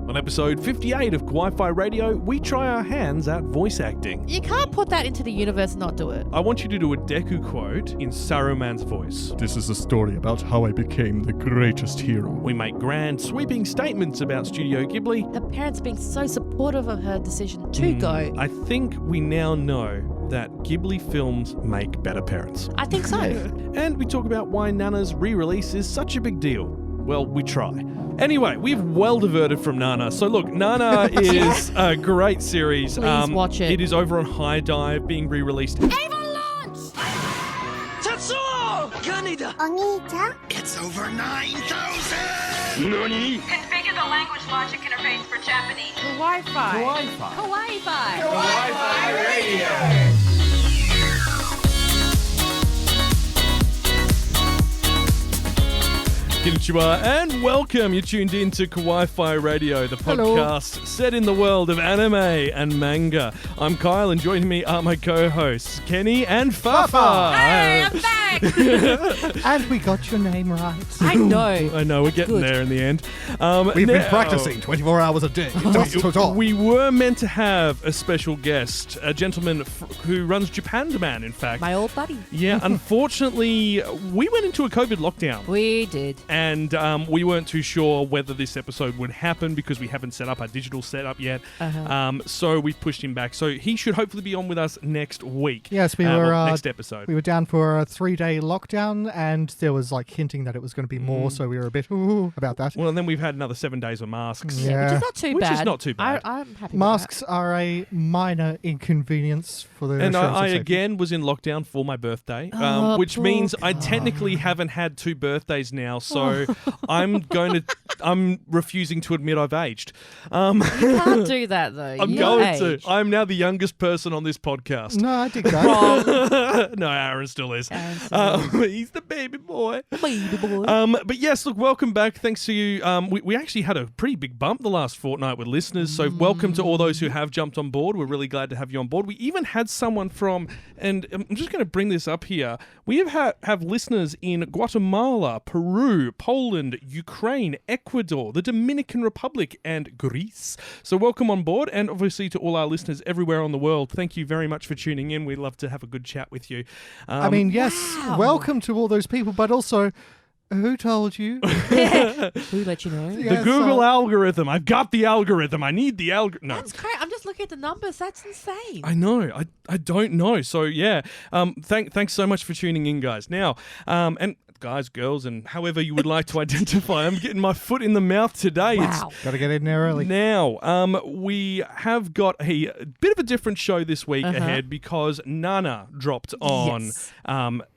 On episode 58 of Kawaii-Fi Radio, we try our hands at voice acting. You can't put that into the universe and not do it. I want you to do a Deku quote in Saruman's voice. This is a story about how I became the greatest hero. We make grand, sweeping statements about Studio Ghibli. Her parents being so supportive of her decision to go. I think we now know that Ghibli films make better parents. I think so. And we talk about why Nana's re-release is such a big deal. Well, we try. Anyway, we've well diverted from Nana. So look, Nana is a great series. Please watch it. It is over on High Dive, being re-released. Ava launch! Tetsuo! Kaneda! Oni-chan? It's over 9,000! Nani? Configure the language logic interface for Japanese. Kawaii-Fi. Kawaii-Fi. Kawaii-Fi. Kawaii-Fi Radio! Konnichiwa and welcome. You're tuned in to Kawaii-Fi Radio, the podcast set in the world of anime and manga. I'm Kyle, and joining me are my co-hosts, Kenny and Fafa. Hey, I'm back! And we got your name right. I know. I know, we're getting good. there in the end. We've been practicing 24 hours a day. We were meant to have a special guest, a gentleman who runs Japan Demand, in fact. My old buddy. Yeah, unfortunately, we went into a COVID lockdown. We did. And we weren't too sure whether this episode would happen because we haven't set up our digital setup yet. So we pushed him back. So he should hopefully be on with us next week. Yes, we were next episode. We were down for a 3-day lockdown, and there was like hinting that it was going to be more, so we were a bit about that. Well, and then we've had another 7 days of masks. Yeah. Which is not too bad. Which is not too bad. I'm happy Masks are a minor inconvenience for the And assurance of I safety. again was in lockdown for my birthday, Oh, which poor means I technically haven't had 2 birthdays now. So I'm refusing to admit I've aged. You can't do that though. I'm going to. I'm now the youngest person on this podcast. No, I dig that. No, Aaron still is. Aaron still He's the baby boy. Baby boy. But yes, look, welcome back. Thanks to you. We actually had a pretty big bump the last fortnight with listeners. So welcome to all those who have jumped on board. We're really glad to have you on board. We even had someone from, and I'm just going to bring this up here. We have listeners in Guatemala, Peru, Poland, Ukraine, Ecuador, the Dominican Republic, and Greece. So welcome on board, and obviously to all our listeners everywhere on the world, thank you very much for tuning in. We'd love to have a good chat with you. I mean, yes, welcome to all those people, but also, who told you? Who let you know? The Google algorithm. I've got the algorithm. I need the algorithm. No. That's great. I'm just looking at the numbers. That's insane. I know. I don't know. So yeah. Thanks so much for tuning in, guys. Now, and guys, girls, and however you would like to identify. I'm getting my foot in the mouth today. Wow. Got to get in there early. Now, we have got a bit of a different show this week ahead because Nana dropped on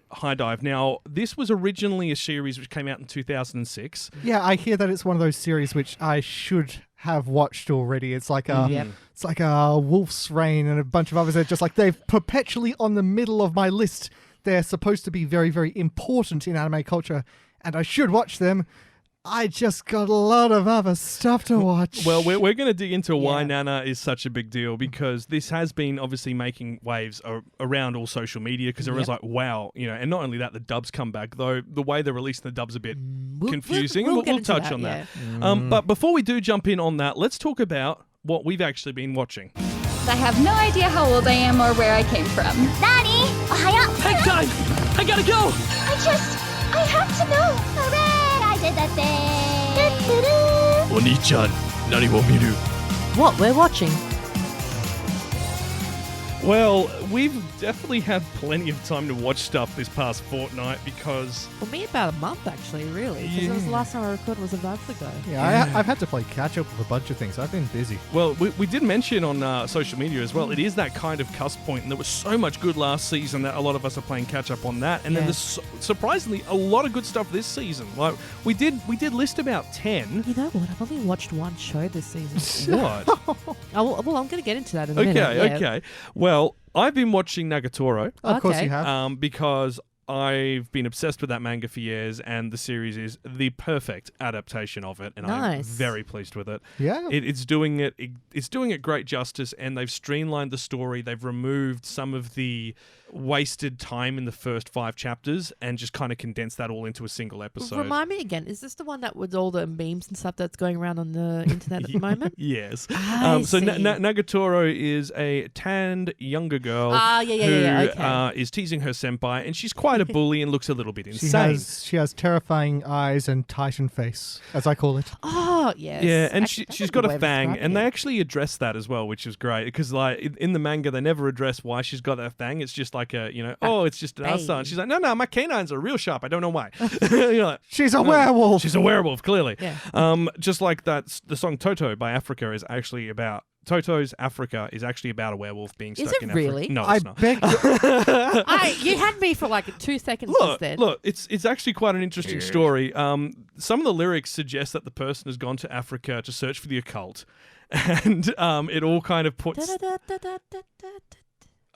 High Dive. Now, this was originally a series which came out in 2006. Yeah, I hear that it's one of those series which I should have watched already. It's like a it's like a Wolf's Rain and a bunch of others. They're just like they're perpetually on the middle of my list. They're supposed to be very, very important in anime culture, and I should watch them. I just got a lot of other stuff to watch. Well, we're going to dig into why Nana is such a big deal, because this has been obviously making waves around all social media, because everyone's like, wow, and not only that, the dubs come back, though the way they're releasing the dubs a bit confusing. We'll touch on that. But before we do jump in on that, let's talk about what we've actually been watching. I have no idea how old I am or where I came from. Nani? Ohio? Hang time! I gotta go! I have to know. Hooray! I did the thing. Oni-chan, nani wo miru? What we're watching. Well, we've definitely had plenty of time to watch stuff this past fortnight because... For me, about a month, actually, really. Because it was the last time I recorded was a month ago. Yeah, I've had to play catch up with a bunch of things. I've been busy. Well, we did mention on social media as well, it is that kind of cusp point, and there was so much good last season that a lot of us are playing catch up on that. And then there's surprisingly a lot of good stuff this season. Like we did list about 10. You know what? I've only watched one show this season. What? Well, I'm going to get into that in a minute. Okay. Well, I've been watching Nagatoro. Of course you have. Because I've been obsessed with that manga for years, and the series is the perfect adaptation of it, and I'm very pleased with it. Yeah, it's doing it great justice, and they've streamlined the story. They've removed some of the wasted time in the first 5 chapters and just kind of condensed that all into a single episode. Remind me again, is this the one that with all the memes and stuff that's going around on the internet at the moment? Yes. I So see. Nagatoro is a tanned younger girl who is teasing her senpai, and she's quite a bully and looks a little bit insane. She has terrifying eyes and Titan face, as I call it. Oh, yes. Yeah, and Actually, she's that's got good way a of fang, describing and they it. actually address that as well, which is great, because like in the manga they never address why she's got that fang. It's just like it's just an outside. And she's like, no, my canines are real sharp. I don't know why. You're like, She's a werewolf. she's a werewolf, clearly. Yeah. Just like that, the song Toto by Africa is actually about. Toto's Africa is actually about a werewolf being stuck in Africa. Really? No, I it's not. beg. You had me for like 2 seconds just then. Look, it's actually quite an interesting story. Some of the lyrics suggest that the person has gone to Africa to search for the occult, and it all kind of puts.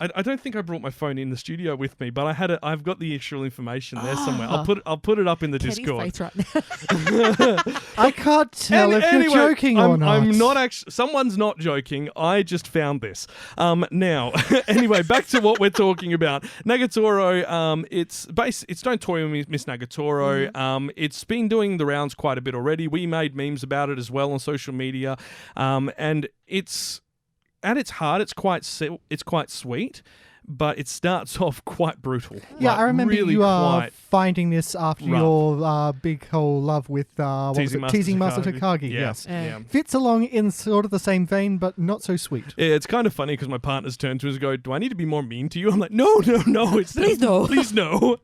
I don't think I brought my phone in the studio with me, but I've got the actual information there somewhere. I'll put it up in the Kenny's Discord. face right now. I can't tell if Anyway, you're joking or not. I'm not actually. Someone's not joking. I just found this. Now, anyway, back to what we're talking about. Nagatoro. It's Don't Toy with Miss Nagatoro. It's been doing the rounds quite a bit already. We made memes about it as well on social media, and it's. At its heart, it's quite sweet, but it starts off quite brutal. Yeah, Like, I remember really you are quite finding this after rough. your big whole love with Teasing Master Takagi. Yeah. Yes, Yeah. fits along in sort of the same vein, but not so sweet. Yeah, it's kind of funny because my partner's turned to us and go, "Do I need to be more mean to you?" I'm like, "No, it's Please no. please no."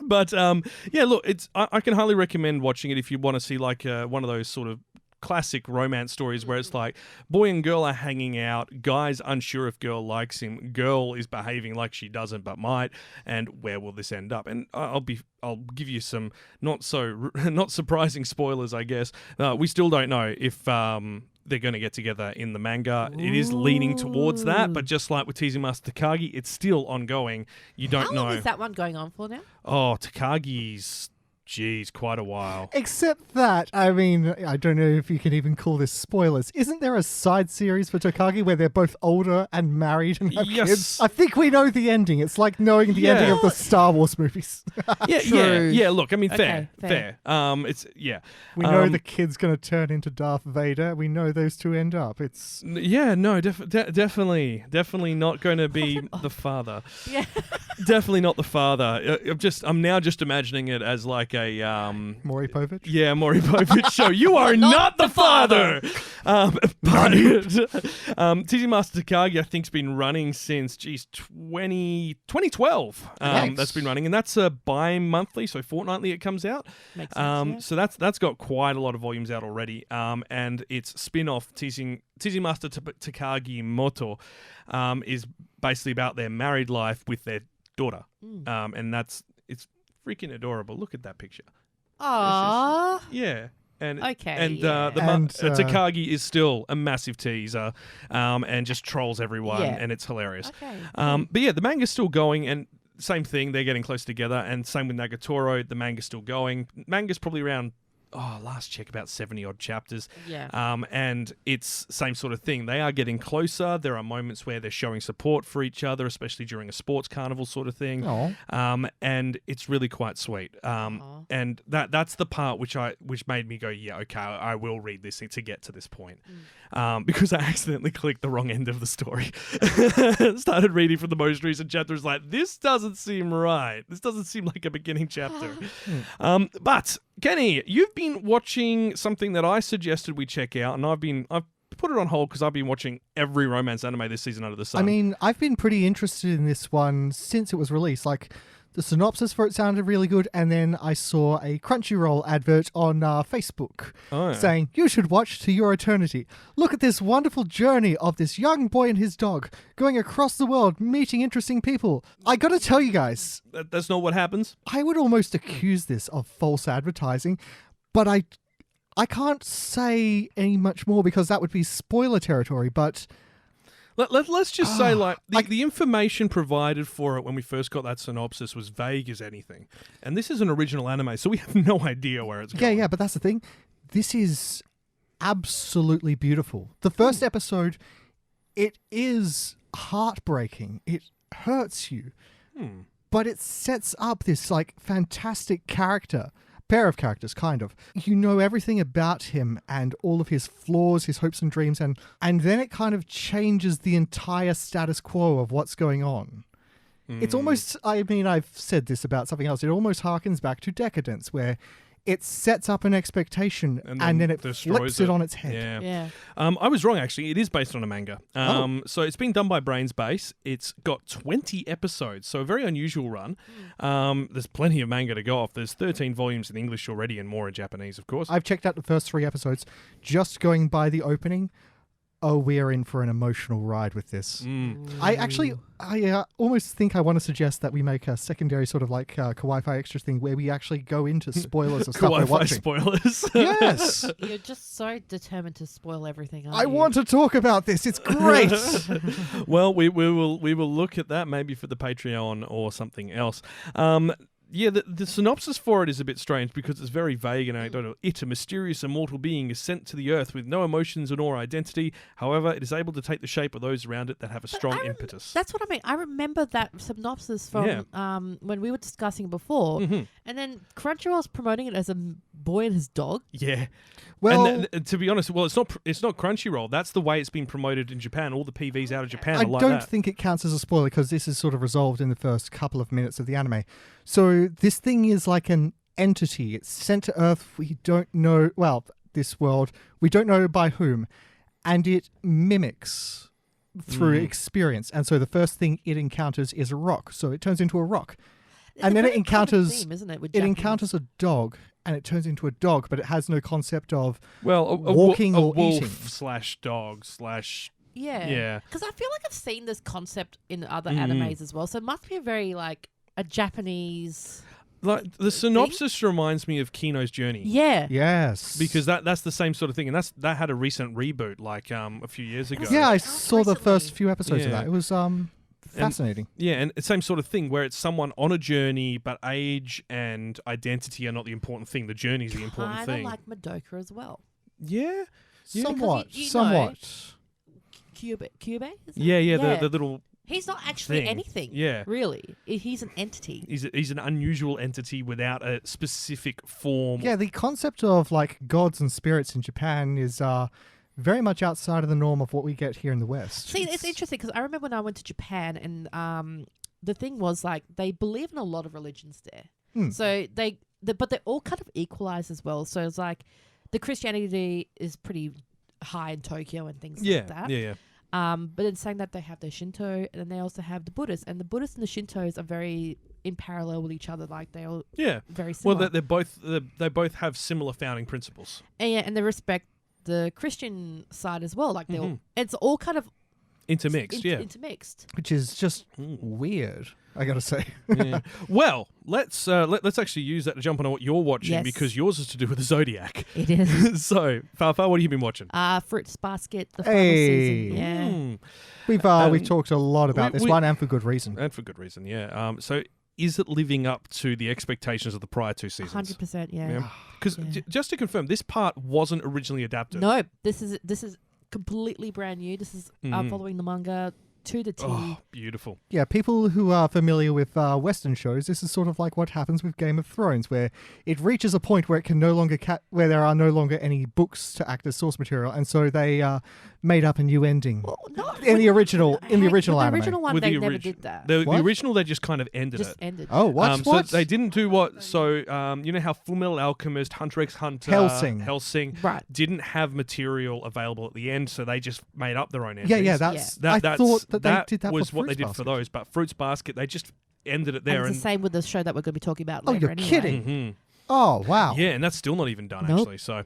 But yeah, look, I can highly recommend watching it if you want to see like one of those sort of classic romance stories where it's like boy and girl are hanging out, guy's unsure if girl likes him, girl is behaving like she doesn't but might, and where will this end up? And I'll give you some not surprising spoilers, I guess. We still don't know if they're going to get together in the manga. It is leaning towards that, but just like with Teasing Master Takagi, it's still ongoing. You don't know. How long is that one going on for now? Oh, Takagi's quite a while. Except that, I mean, I don't know if you can even call this spoilers. Isn't there a side series for Takagi where they're both older and married and have Yes. kids? I think we know the ending. It's like knowing the ending of the Star Wars movies. Yeah. Look, I mean, Okay, fair. It's We know the kid's going to turn into Darth Vader. We know those two end up. It's definitely not going to be the father. Yeah. Definitely not the father. I'm now just imagining it as like a Maury Povich. Yeah, Maury Povich show. You are not the father. Teasing Master Takagi, I think, has been running since 2012. That's been running, and that's a bi-monthly, so fortnightly it comes out. Makes sense, yeah. So that's got quite a lot of volumes out already. And its spin-off, Teasing Master Takagi Moto, is basically about their married life with their daughter. And it's freaking adorable. Look at that picture. Aww. Yeah. And Okay, Takagi is still a massive teaser, and just trolls everyone, Yeah. and it's hilarious. Okay. But yeah, the manga's still going, and same thing, they're getting close together, and same with Nagatoro, the manga's still going. Manga's probably around, last check, about 70 odd chapters. Yeah. And it's same sort of thing. They are getting closer. There are moments where they're showing support for each other, especially during a sports carnival sort of thing. And it's really quite sweet. And that's the part which made me go, yeah, okay, I will read this to get to this point. Because I accidentally clicked the wrong end of the story. Started reading from the most recent chapter. It's like, this doesn't seem right. This doesn't seem like a beginning chapter. But Kenny, you've been watching something that I suggested we check out, and I've put it on hold because I've been watching every romance anime this season under the sun. I mean, I've been pretty interested in this one since it was released. Like, the synopsis for it sounded really good, and then I saw a Crunchyroll advert on Facebook saying, "You should watch To Your Eternity. Look at this wonderful journey of this young boy and his dog going across the world, meeting interesting people." I gotta tell you guys, that's not what happens. I would almost accuse this of false advertising, but I can't say any much more because that would be spoiler territory, but... Let's just say, the information provided for it when we first got that synopsis was vague as anything. And this is an original anime, so we have no idea where it's going. Yeah, but that's the thing. This is absolutely beautiful. The first episode, it is heartbreaking. hurts you. But it sets up this like fantastic pair of characters, kind of. You know everything about him and all of his flaws, his hopes and dreams, and then it kind of changes the entire status quo of what's going on. It's almost, I mean, I've said this about something else, it almost harkens back to Decadence, where it sets up an expectation and then it flips it on its head. Yeah. I was wrong, actually. It is based on a manga. So it's been done by Brains Base. It's got 20 episodes, so a very unusual run. There's plenty of manga to go off. There's 13 volumes in English already and more in Japanese, of course. I've checked out the first 3 episodes. Just going by the opening, we're in for an emotional ride with this. I almost think I want to suggest that we make a secondary sort of like Kawaii-Fi extra thing where we actually go into spoilers of stuff we're watching. Spoilers. Yes. You're just so determined to spoil everything, aren't I you? want to talk about this. It's great. Well, we will look at that maybe for the Patreon or something else. Yeah, the synopsis for it is a bit strange because it's very vague and anecdotal. It, a mysterious immortal being, is sent to the earth with no emotions nor identity. However, it is able to take the shape of those around it that have a strong impetus. That's what I mean. I remember that synopsis from when we were discussing before, and then Crunchyroll's promoting it as a boy and his dog. Yeah. Well, and to be honest, it's not Crunchyroll. That's the way it's been promoted in Japan. All the PVs out of Japan I are like don't that. think it counts as a spoiler because this is sort of resolved in the first couple of minutes of the anime. So this thing is like an entity. It's sent to Earth. We don't know, this world. We don't know by whom. And it mimics through experience. And so the first thing it encounters is a rock. So it turns into a rock. It's and a then it very common encounters theme, isn't it, with it Japanese? encounters a dog. And it turns into a dog, but it has no concept of a walking or wolf eating. / dog / Yeah. Because I feel like I've seen this concept in other animes as well. So it must be a very, like, a Japanese... Like the synopsis reminds me of Kino's Journey. Yeah. Yes. Because that's the same sort of thing, and that had a recent reboot, like a few years ago. Yeah, I saw the first recently. few episodes of Yeah. that. It was fascinating. And it's same sort of thing where it's someone on a journey, but age and identity are not the important thing. The journey's the important Kind of thing. like Madoka as well. Yeah. Somewhat. you know- Somewhat. Cube? Is it? Yeah. The little. He's not actually thing. anything. Yeah. Really. He's an entity. He's an unusual entity without a specific form. Yeah, the concept of like gods and spirits in Japan is very much outside of the norm of what we get here in the West. See, it's interesting because I remember when I went to Japan and the thing was like they believe in a lot of religions there. So but they're all kind of equalized as well. So it's like the Christianity is pretty high in Tokyo and things like that. Yeah. But in saying that, they have the Shinto, and then they also have the Buddhists, and the Buddhists and the Shintos are very in parallel with each other. Like they all very similar. Well, they both have similar founding principles. and they respect the Christian side as well. Like they all, it's all kind of Intermixed. intermixed. Which is just weird, I gotta say. Yeah. Well, let's actually use that to jump on what you're watching Yes. because yours is to do with the Zodiac. It is. So, Farfar, what have you been watching? Fruits Basket, the final Hey. season. Yeah. We've talked a lot about this one, and for good reason. And for good reason, yeah. So, is it living up to the expectations of the prior 2 seasons? 100%. Yeah. Because just to confirm, this part wasn't originally adapted. No, this is completely brand new. This is following the manga to the T. Oh, beautiful. Yeah, people who are familiar with Western shows, this is sort of like what happens with Game of Thrones, where it reaches a point where it can no longer where there are no longer any books to act as source material, and so they made up a new ending. Well, no, In the original anime. The original one, With they the never orig- did that. The What? original, they just kind of ended Just it. ended. Oh, what? So What? they didn't do what? So you know how Fullmetal Alchemist, Hunter x Hunter, Hellsing. Right. didn't have material available at the end, so they just made up their own endings. Yeah, I thought that they did that was for what they Fruits did Basket. for those. But Fruits Basket, they just ended it And there. it's the same with the show that we're going to be talking about Oh, later. you're anyway. kidding. Mhm. Oh, wow. Yeah, and that's still not even done Nope. actually. So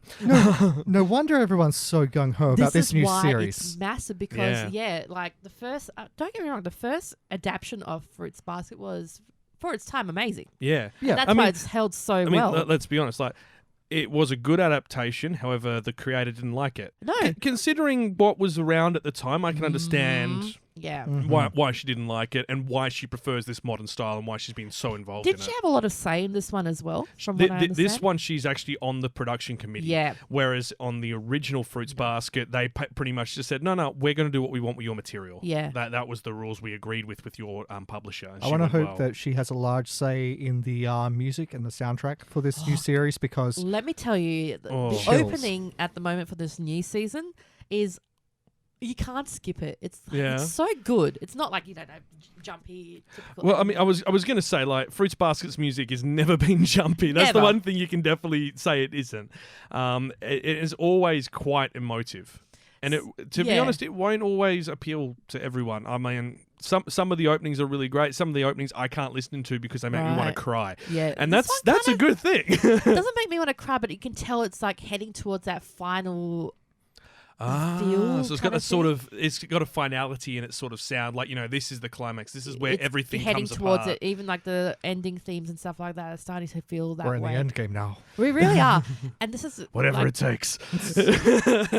No wonder everyone's so gung-ho about this is new why series. It's massive because like the first. Don't get me wrong, the first adaptation of Fruits Basket was for its time amazing. yeah, Yeah. And that's I why mean- it's held so I mean, well. let's be honest. Like, it was a good adaptation. However, the creator didn't like it. No. Considering what was around at the time, I can understand Yeah. why she didn't like it and why she prefers this modern style and why she's been so involved in Did it. she have a lot of say in this one as well? From what I understand? This one, she's actually on the production committee. Yeah. Whereas on the original Fruits Basket, they pretty much just said, no, we're going to do what we want with your material. Yeah. That was the rules we agreed with your publisher. I want to hope that she has a large say in the music and the soundtrack for this new series because... Let me tell you, the Chills. opening at the moment for this new season is... You can't skip it. It's so good. It's not like, jumpy. Typical Well, I mean, I was going to say, like, Fruits Basket's music has never been jumpy. That's the one thing you can definitely say it isn't. It is always quite emotive. And to be honest, it won't always appeal to everyone. I mean, some of the openings are really great. Some of the openings I can't listen to because they make me want to cry. Yeah. And that's a good thing. It doesn't make me want to cry, but you can tell it's like heading towards that final... so it's got it's got a finality in its sort of sound, like, this is the climax, this is where everything heading comes towards apart. it. Even like the ending themes and stuff like that are starting to feel that We're in way. the end game now. We really are, and this is Whatever it takes.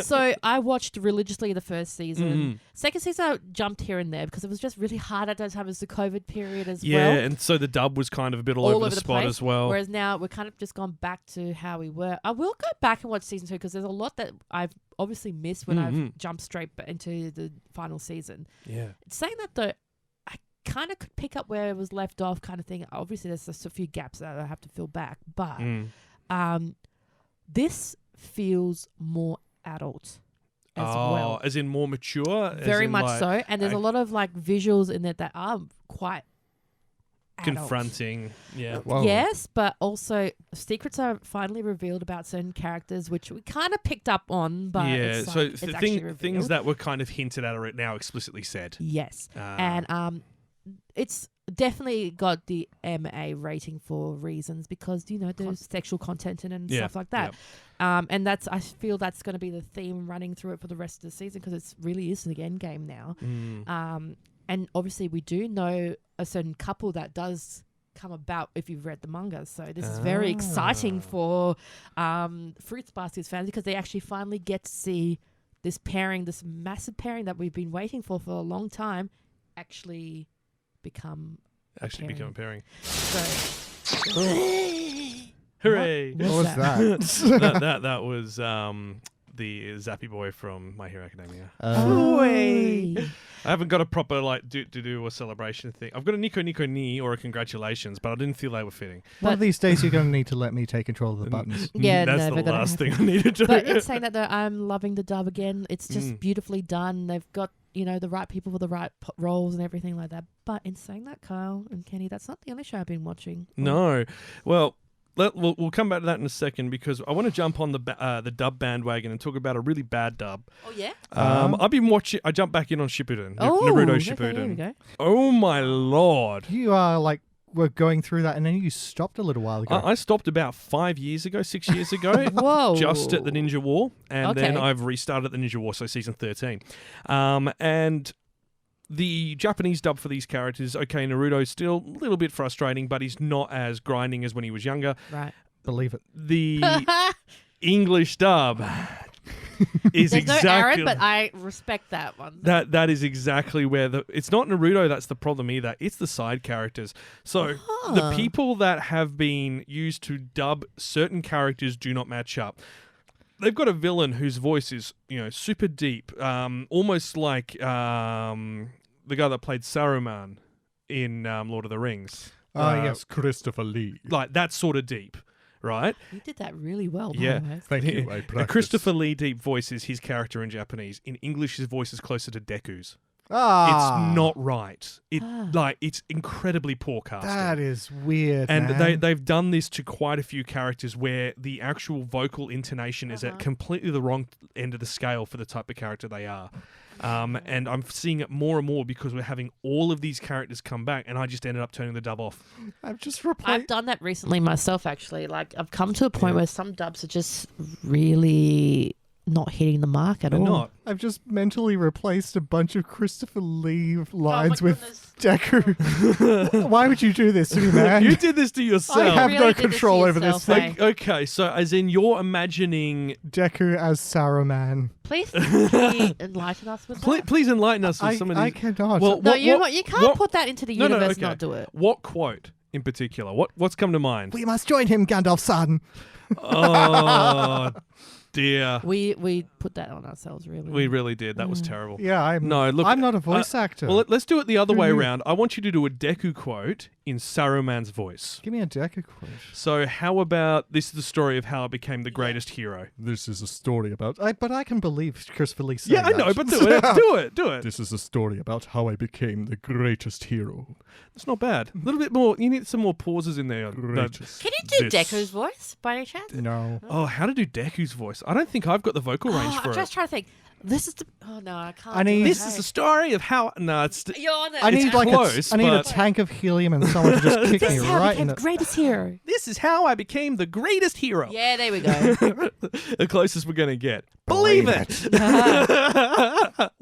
So I watched religiously the first season. Second season I jumped here and there because it was just really hard at that time. It was the COVID period as well. Yeah, and so the dub was kind of a bit all over the spot place, as well. Whereas now we're kind of just gone back to how we were. I will go back and watch season 2 because there's a lot that I've obviously missed when I've jumped straight into the final season. Yeah. Saying that though, I kind of could pick up where it was left off, kind of thing. Obviously, there's just a few gaps that I have to fill back, but this feels more adult as well. As in more mature? Very much so. And there's a lot of like visuals in it that are quite adult. Confronting. Yeah. Whoa. Yes, but also secrets are finally revealed about certain characters, which we kind of picked up on. But it's so it's actually revealed. things that were kind of hinted at are now explicitly said. Yes, and it's definitely got the MA rating for reasons because there's sexual content in it and stuff like that. Yep. And I feel that's going to be the theme running through it for the rest of the season because it really is the end game now. And obviously we do know a certain couple that does come about if you've read the manga. So this is very exciting for Fruits Basket fans because they actually finally get to see this pairing, this massive pairing that we've been waiting for a long time, actually become a pairing. So, hooray! What was that? that was the Zappy boy from My Hero Academia. I haven't got a proper do a celebration thing. I've got a Nico Nico Ni or a congratulations, but I didn't feel they were fitting. One of these days you're going to need to let me take control of the buttons. Yeah, that's the last thing I need to do. But in saying that though, I'm loving the dub again. It's just beautifully done. They've got the right people for the right roles and everything like that. But in saying that, Kyle and Kenny, that's not the only show I've been watching. No, well. We'll come back to that in a second because I want to jump on the dub bandwagon and talk about a really bad dub. Oh yeah. I've been watching. I jumped back in on Shippuden. Naruto Shippuden. There we go. Oh my lord! You were going through that and then you stopped a little while ago. I stopped about 6 years ago. Whoa! Just at the Ninja War, and then Okay. I've restarted the Ninja War, so season 13, and. The Japanese dub for these characters, okay, Naruto's still a little bit frustrating, but he's not as grinding as when he was younger. Right. Believe it. The English dub is There's exactly... no Aaron, but I respect that one. That is exactly where it's not Naruto that's the problem either. It's the side characters. So the people that have been used to dub certain characters do not match up. They've got a villain whose voice is, super deep, almost like the guy that played Saruman in Lord of the Rings. Yes, Christopher Lee. Like that sort of deep, right? You did that really well. Yeah. By the way. Thank you. The Christopher Lee deep voice is his character in Japanese. In English, his voice is closer to Deku's. It's not right. It's incredibly poor casting. That is weird, and man. they've done this to quite a few characters where the actual vocal intonation is at completely the wrong end of the scale for the type of character they are. And I'm seeing it more and more because we're having all of these characters come back, and I just ended up turning the dub off. I've done that recently myself, actually. Like, I've come to a point where some dubs are just really not hitting the mark at They're all. not. I've just mentally replaced a bunch of Christopher Lee lines with goodness. Deku. Why would you do this to me, man? You did this to yourself. I have Really no did this to control over this yourself, thing. eh? Okay, so as in you're imagining... Deku as Saruman. Please can you enlighten us with that? Please enlighten us with some of these... I cannot. Well, No, what- you can't what- put that into the No, no, universe okay. and not do it. What quote in particular? What's come to mind? We must join him, Gandalf-san. Oh, dear. We put that on ourselves, really. We really did. That was terrible. Yeah, I'm not a voice actor. Well, let's do it the other Who way knew? around. I want you to do a Deku quote in Saruman's voice. Give me a Deku quote. So how about this is the story of how I became the greatest hero? This is a story about... but I can believe Christopher Lee saying Yeah, I know, that. but do it. Do it. This is a story about how I became the greatest hero. It's not bad. A little bit more. You need some more pauses in there. Greatest. Can you do This- Deku's voice by any chance? No. Oh, how to do Deku's voice? I don't think I've got the vocal range I'm for just it. trying to think. This is the... Oh, no, I can't. I do need- it. This is the story of how. No, it's. You're on it. I need It's like close, I need a but- tank of helium and someone to just kick This me is how I right became in the the... greatest hero. This is how I became the greatest hero. Yeah, there we go. The closest we're gonna get. Believe it.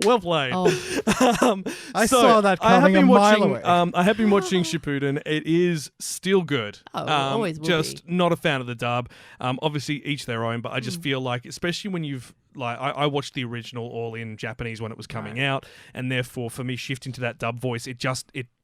Well played. Oh, I saw that coming a mile away. I have been watching Shippuden. It is still good. Oh, always will just be. not a fan of the dub. Obviously, each their own. But I just feel like, especially when you've I watched the original all in Japanese when it was coming out, and therefore for me shifting to that dub voice,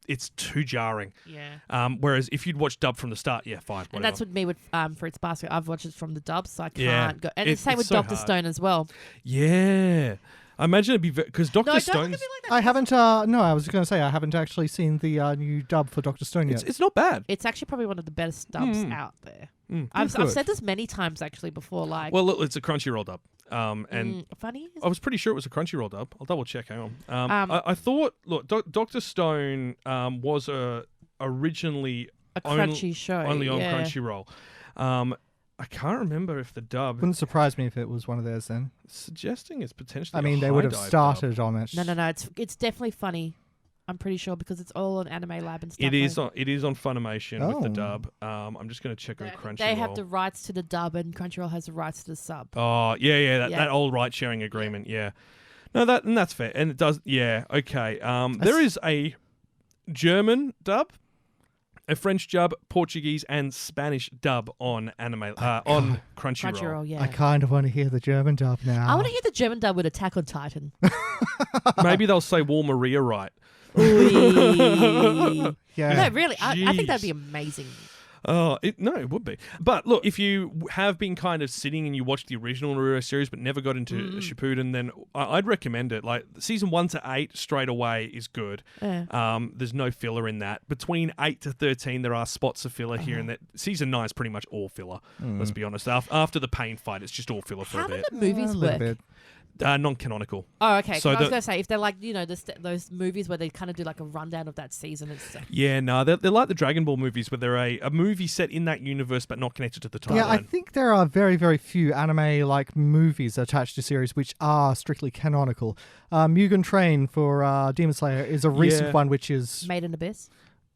it's too jarring. yeah. Whereas if you'd watched dub from the start, yeah, fine, whatever. And that's what me with Fruits Basket. I've watched it from the dub, so I can't Yeah. go. And It- the same it's with so Dr. hard. Stone as well. Yeah. I imagine it'd be because Dr. No, don't Stone's. look at me like that. I haven't... no, I was going to say, I haven't actually seen the new dub for Dr. Stone yet. It's not bad. It's actually probably one of the best dubs out there. I've good. said this many times actually before. Like, Well, look, it's a Crunchyroll dub. And funny. I was pretty sure it was a Crunchyroll dub. I'll double check. Hang on. I thought, look, Dr. Stone was originally A crunchy show, only on yeah. Crunchyroll. I can't remember if the dub Wouldn't surprise me if it was one of theirs then. suggesting it's potentially. I mean, they would have started on it. No. It's definitely funny. I'm pretty sure because it's all on Anime Lab and stuff. It is like- on. It is on Funimation with the Oh. dub. I'm just going to check on Crunchyroll. They have the rights to the dub, and Crunchyroll has the rights to the sub. Oh yeah, Yeah. that old right sharing agreement. Yeah. No, that's fair, and it does. Yeah, okay. There is a German dub, a French dub, Portuguese, and Spanish dub on anime on Crunchyroll. Crunchyroll, yeah. I kind of want to hear the German dub now. I want to hear the German dub with Attack on Titan. Maybe they'll say War Maria right. Ooh. Yeah. No, really, I think that'd Jeez. be amazing. Oh, it would be. But look, if you have been kind of sitting and you watched the original Naruto series but never got into Shippuden, then I'd recommend it. Like season 1 to 8 straight away is good. Yeah. There's no filler in that. Between 8 to 13, there are spots of filler here and there. Season 9 is pretty much all filler. Let's be honest. After the pain fight, it's just all filler for How a do bit. the movies a little work? bit. Non-canonical. Oh, okay. 'cause So I was the- going to say, if they're like, those movies where they kind of do like a rundown of that season and stuff. Yeah, no, they're like the Dragon Ball movies where they're a movie set in that universe but not connected to the timeline. Yeah, I think there are very, very few anime-like movies attached to series which are strictly canonical. Mugen Train for Demon Slayer is a recent Yeah. one which is... Made in Abyss.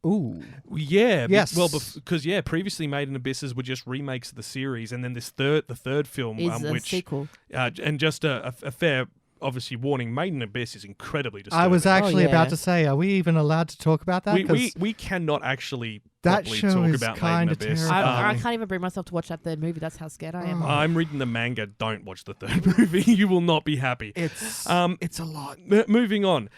Ooh. Yeah, Yes. because previously Made in Abysses were just remakes of the series, and then the third film, Is a which sequel. and just a fair, obviously, warning: Made in Abyss is incredibly disturbing. I was actually yeah. about to say, are we even allowed to talk about that? we cannot actually That properly show talk is about Made kinda in Abyss. terrible. I can't even bring myself to watch that third movie. That's how scared I am. I'm reading the manga. Don't watch the third movie. You will not be happy. It's a lot. Moving on.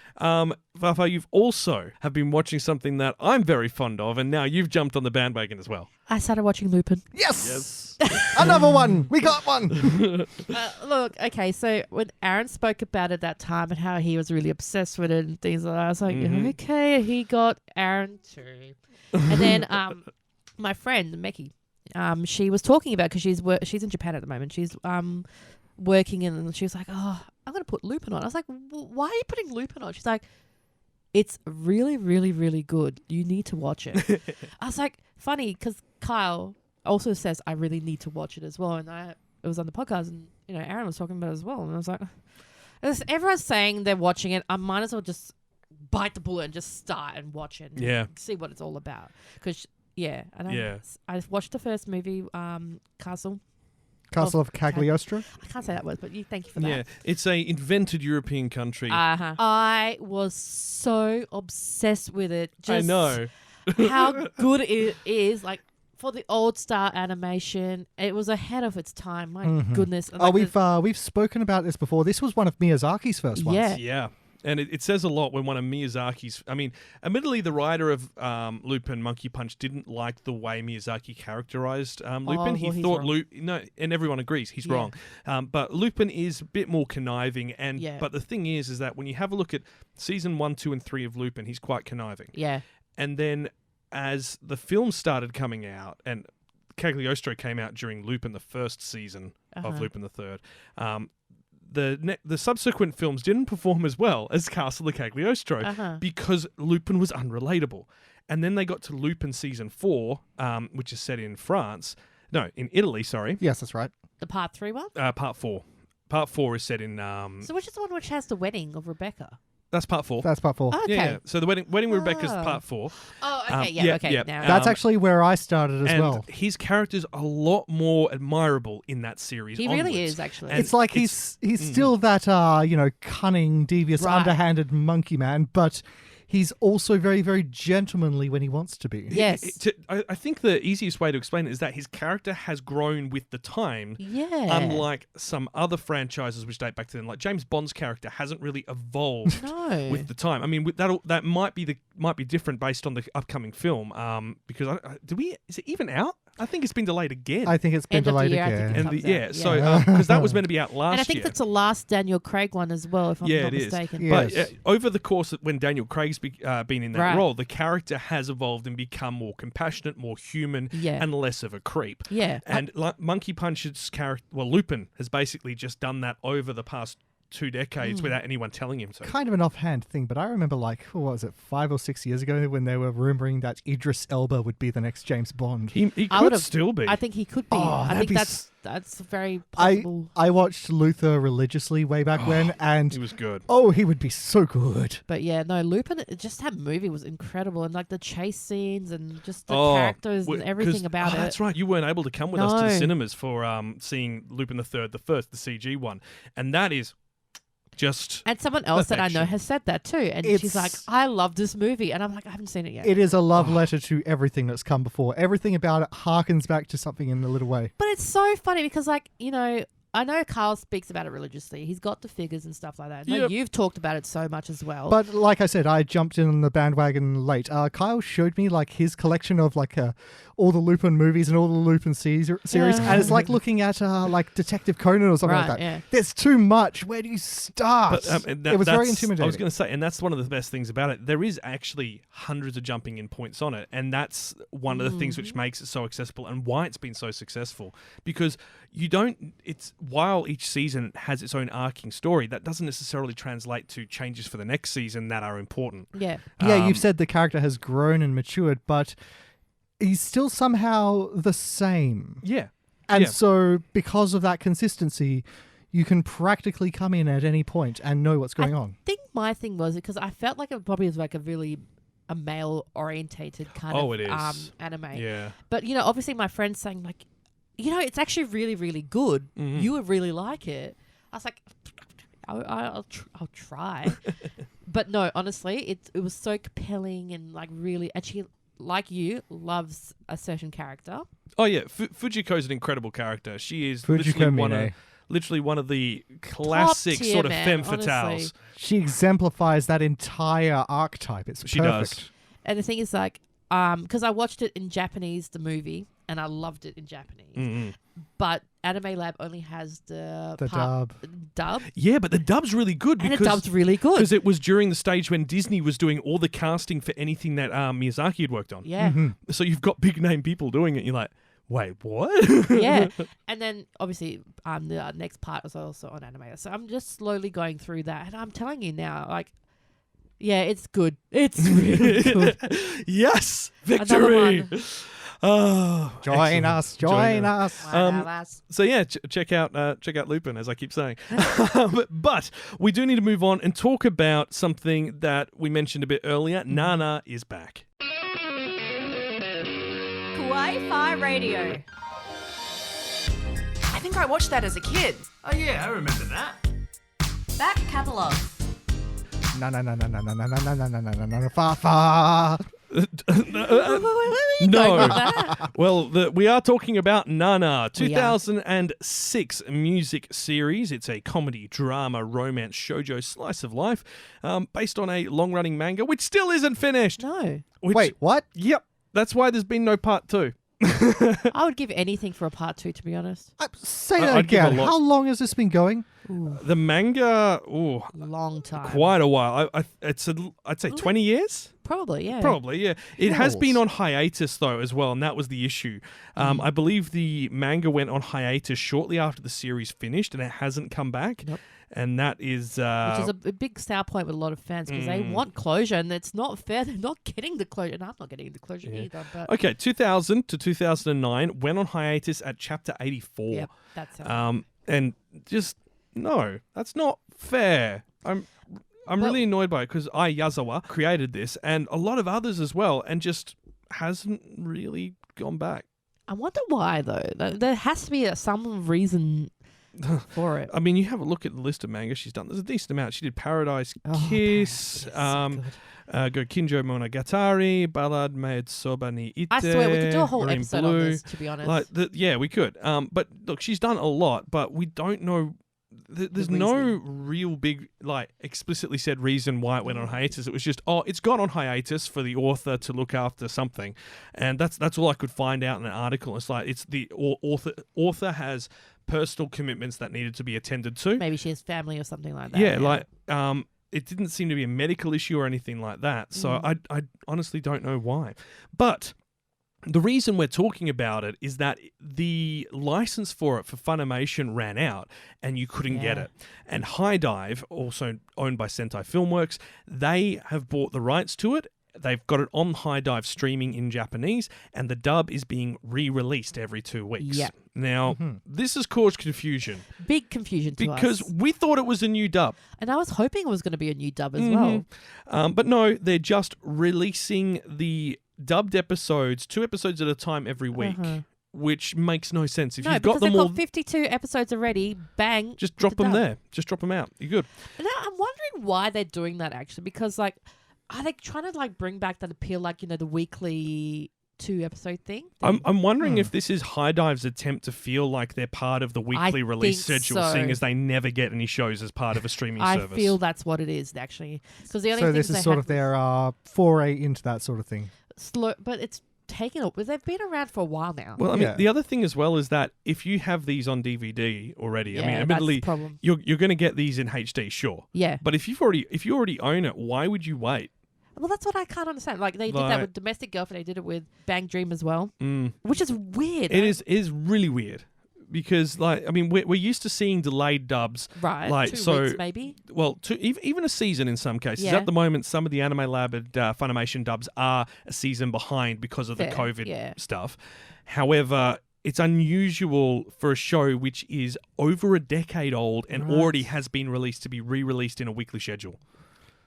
Fafa, you've also have been watching something that I'm very fond of, and now you've jumped on the bandwagon as well. I started watching Lupin. Yes! Another one! We got one! Look, okay, so when Aaron spoke about it that time and how he was really obsessed with it and things like that, I was like, okay, he got Aaron too. And then my friend, Meki, she was talking about, because she's in Japan at the moment, she's working and she was like, oh, I'm going to put Lupin on. I was like, why are you putting Lupin on? She's like, it's really, really, really good. You need to watch it. I was like, funny, because Kyle also says I really need to watch it as well. And it was on the podcast, and Aaron was talking about it as well. And I was like, everyone's saying they're watching it. I might as well just bite the bullet and just start and watch it. And see what it's all about. Because I watched the first movie, Castle. Castle of Cagliostro. I can't say that word, but thank you for that. Yeah, it's a invented European country. Uh-huh. I was so obsessed with it. I know. How good it is. Like, for the old style animation, it was ahead of its time. My goodness. And We've spoken about this before. This was one of Miyazaki's first ones. Yeah. Yeah. And it says a lot when one of Miyazaki's... I mean, admittedly, the writer of Lupin, Monkey Punch, didn't like the way Miyazaki characterized Lupin. He thought and everyone agrees, he's wrong. But Lupin is a bit more conniving. But the thing is that when you have a look at season 1, 2, and 3 of Lupin, he's quite conniving. Yeah. And then as the film started coming out, and Cagliostro came out during Lupin, the first season of Lupin the Third, the subsequent films didn't perform as well as Castle of Cagliostro because Lupin was unrelatable. And then they got to Lupin season 4, which is set in in Italy, sorry. Yes, that's right. The part 3 one? Part 4. Part 4 is set in... So which is the one which has the wedding of Rebecca? That's part 4. That's part 4. Oh, okay. Yeah. So the wedding with Rebecca's part 4. Oh, okay. Okay. Now. That's actually where I started as well. His character's a lot more admirable in that series. He really is, actually. It's like he's still that cunning, devious, underhanded monkey man, but he's also very, very gentlemanly when he wants to be. Yes. I think the easiest way to explain it is that his character has grown with the time. Yeah. Unlike some other franchises which date back to then, like James Bond's character hasn't really evolved with the time. I mean, that might be different based on the upcoming film. Because is it even out? I think it's been delayed again. I think it's been delayed again. Because that was meant to be out last year. And I think that's the last Daniel Craig one as well, if I'm not mistaken. But over the course of when Daniel Craig's been in that role, the character has evolved and become more compassionate, more human, and less of a creep. Yeah. And Monkey Punch's character, Lupin, has basically just done that over the past 2 decades without anyone telling him so. Kind of an offhand thing, but I remember 5 or 6 years ago when they were rumoring that Idris Elba would be the next James Bond. He could still be. I think he could be. Oh, I think that's very possible. I watched Luther religiously way back when, and he was good. Oh, he would be so good. But yeah, no, Lupin, just that movie was incredible, and like the chase scenes and just the characters and everything about it. That's right. You weren't able to come with us to the cinemas for seeing Lupin the Third, the CG one, and that is just and someone else perfection. That I know has said that too, and she's like, I love this movie, and I'm like, I haven't seen it yet. It is a love letter to everything that's come before. Everything about it harkens back to something in a little way. But it's so funny because I know Carl speaks about it religiously. He's got the figures and stuff like that. I know you've talked about it so much as well. But like I said, I jumped in on the bandwagon late. Kyle showed me his collection of all the Lupin movies and all the Lupin series, and it's like looking at Detective Conan or something like that. Yeah. There's too much. Where do you start? But, it was very intimidating. I was going to say, and that's one of the best things about it. There is actually hundreds of jumping in points on it, and that's one of the things which makes it so accessible and why it's been so successful. Because while each season has its own arcing story, that doesn't necessarily translate to changes for the next season that are important. Yeah. You've said the character has grown and matured, but he's still somehow the same. Yeah. And so because of that consistency, you can practically come in at any point and know what's going on. I think my thing was because I felt like it probably was a really a male-orientated kind of anime. Yeah. But, obviously my friend's saying it's actually really, really good. Mm-hmm. You would really like it. I was like, I'll try. But no, honestly, it was so compelling and really, and she, like you, loves a certain character. Oh yeah, Fujiko's an incredible character. She is literally one of the classic sort of femme fatales. She exemplifies that entire archetype. It's perfect. Does. And the thing is because I watched it in Japanese, the movie, and I loved it in Japanese. Mm-hmm. But Anime Lab only has the dub. Yeah, but the dub's really good. And the dub's really good. Because it was during the stage when Disney was doing all the casting for anything that Miyazaki had worked on. Yeah. Mm-hmm. So you've got big name people doing it. You're like, wait, what? Yeah. And then obviously the next part is also on anime. So I'm just slowly going through that. And I'm telling you now, yeah, it's good. It's really good. Yes, victory. Oh, join us. So yeah, check out Lupin, as I keep saying. But we do need to move on and talk about something that we mentioned a bit earlier. Nana is back. Kawaii-Fi Radio. think I watched that as a kid. Oh yeah, I remember that. Back Catalogue. Fa. No. Well, we are talking about Nana, 2006 music series. It's a comedy, drama, romance, shoujo slice of life based on a long-running manga, which still isn't finished. No. Wait, what? Yep. That's why there's been no part 2. I would give anything for a part 2, to be honest. Say that I'd give a again. lot. How long has this been going? The manga, Long time. quite a while. I'd say 20 years? Probably, yeah. Probably, yeah. It has been on hiatus, though, as well, and that was the issue. I believe the manga went on hiatus shortly after the series finished, and it hasn't come back. Nope. And that is... which is a big sour point with a lot of fans because they want closure, and it's not fair. They're not getting the closure, and I'm not getting the closure either. But Okay, 2000 to 2009 went on hiatus at chapter 84. Yep, that's it. And just... No, that's not fair. I'm really annoyed by it because Yazawa created this and a lot of others as well and just hasn't really gone back. I wonder why, though. There has to be some reason for it. I mean, you have a look at the list of manga she's done. There's a decent amount. She did Paradise Kiss, Gokinjo Monogatari, Ballad Maid Soba ni Ite. I swear we could do a whole Marine episode Blue. on this, to be honest. Yeah, we could. But look, she's done a lot, but we don't know. There's no real big, explicitly said reason why it went on hiatus. It was just, it's gone on hiatus for the author to look after something. And that's all I could find out in an article. It's like, it's the author has personal commitments that needed to be attended to. Maybe she has family or something like that. Yeah, it didn't seem to be a medical issue or anything like that. So I honestly don't know why. But... the reason we're talking about it is that the license for it for Funimation ran out and you couldn't get it. And High Dive, also owned by Sentai Filmworks, they have bought the rights to it. They've got it on High Dive streaming in Japanese and the dub is being re-released every 2 weeks. Yep. Now, this has caused confusion. Big confusion to us. Because we thought it was a new dub. And I was hoping it was going to be a new dub as well. But no, they're just releasing the dubbed episodes, 2 episodes at a time every week, which makes no sense. If you've got them all, 52 episodes already, bang. just drop them there. Just drop them out. You're good. And now I'm wondering why they're doing that actually, because are they trying to bring back that appeal, the weekly 2-episode thing? I'm wondering if this is High Dive's attempt to feel like they're part of the weekly release schedule, seeing as they never get any shows as part of a streaming service. I feel that's what it is actually. Because the only So this is sort of their foray into that sort of thing. Slow, but it's taken up. They've been around for a while now. Well, I mean, the other thing as well is that if you have these on DVD already, I mean, admittedly, that's the problem. you're going to get these in HD, sure. Yeah. But if you already own it, why would you wait? Well, that's what I can't understand. They did that with Domestic Girlfriend. They did it with Bang Dream as well, which is weird. It is really weird. Because, we're used to seeing delayed dubs. Right, 2 weeks maybe? Well, even a season in some cases. At the moment, some of the Anime Lab and Funimation dubs are a season behind because of the COVID stuff. However, it's unusual for a show which is over a decade old and already has been released to be re-released in a weekly schedule.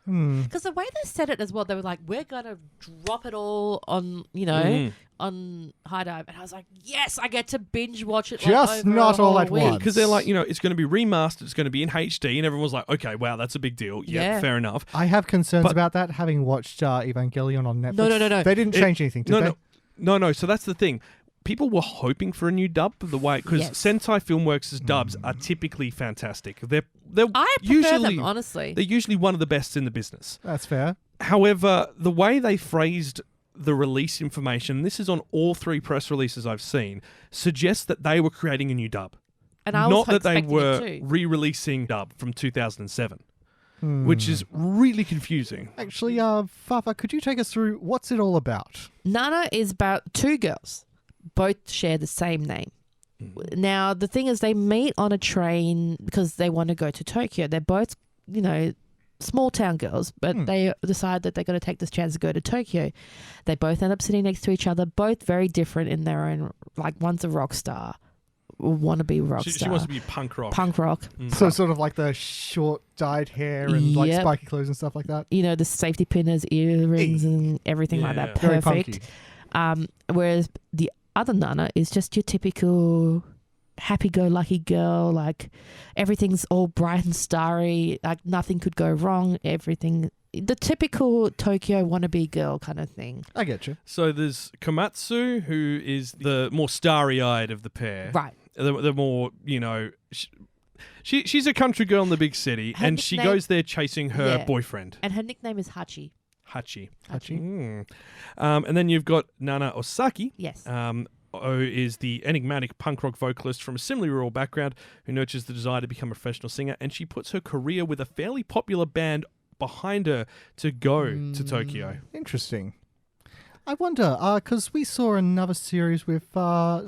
Because the way they said it as well, they were like, we're going to drop it all on, on High Dive. And I was like, yes, I get to binge watch it. Just over not a all whole at week. once. Because they're like, it's going to be remastered, it's going to be in HD, and everyone was like, okay, wow, that's a big deal. Yeah, fair enough. I have concerns about that, having watched Evangelion on Netflix. No. They didn't change anything, did they? No. So that's the thing. People were hoping for a new dub of the way, because Sentai Filmworks' dubs are typically fantastic. They're I prefer them, honestly. They're usually one of the best in the business. That's fair. However, the way they phrased the release information, this is on all 3 press releases I've seen, suggests that they were creating a new dub. And I Not was that they expecting were it too. re-releasing dub from 2007. Which is really confusing. Actually, Fafa, could you take us through what's it all about? Nana is about 2 girls. Both share the same name. Now, the thing is, they meet on a train because they want to go to Tokyo. They're both, small town girls, but they decide that they're going to take this chance to go to Tokyo. They both end up sitting next to each other, both very different in their own, one's a rock star, wannabe rock star. She wants to be punk rock. Punk rock. So sort of like the short dyed hair and spiky clothes and stuff like that? The safety pinners, earrings and everything like that. Very Perfect. punky. Whereas the other Nana is just your typical happy-go-lucky girl, like everything's all bright and starry, like nothing could go wrong, everything, the typical Tokyo wannabe girl kind of thing. I get you. So there's Komatsu, who is the more starry-eyed of the pair. Right. The more, she's a country girl in the big city, Her and she nickname- goes there chasing her boyfriend. And her nickname is Hachi. Hachi. Hachi. And then you've got Nana Osaki. Yes. who is the enigmatic punk rock vocalist from a similarly rural background who nurtures the desire to become a professional singer, and she puts her career with a fairly popular band behind her to go to Tokyo. Interesting. I wonder, because we saw another series with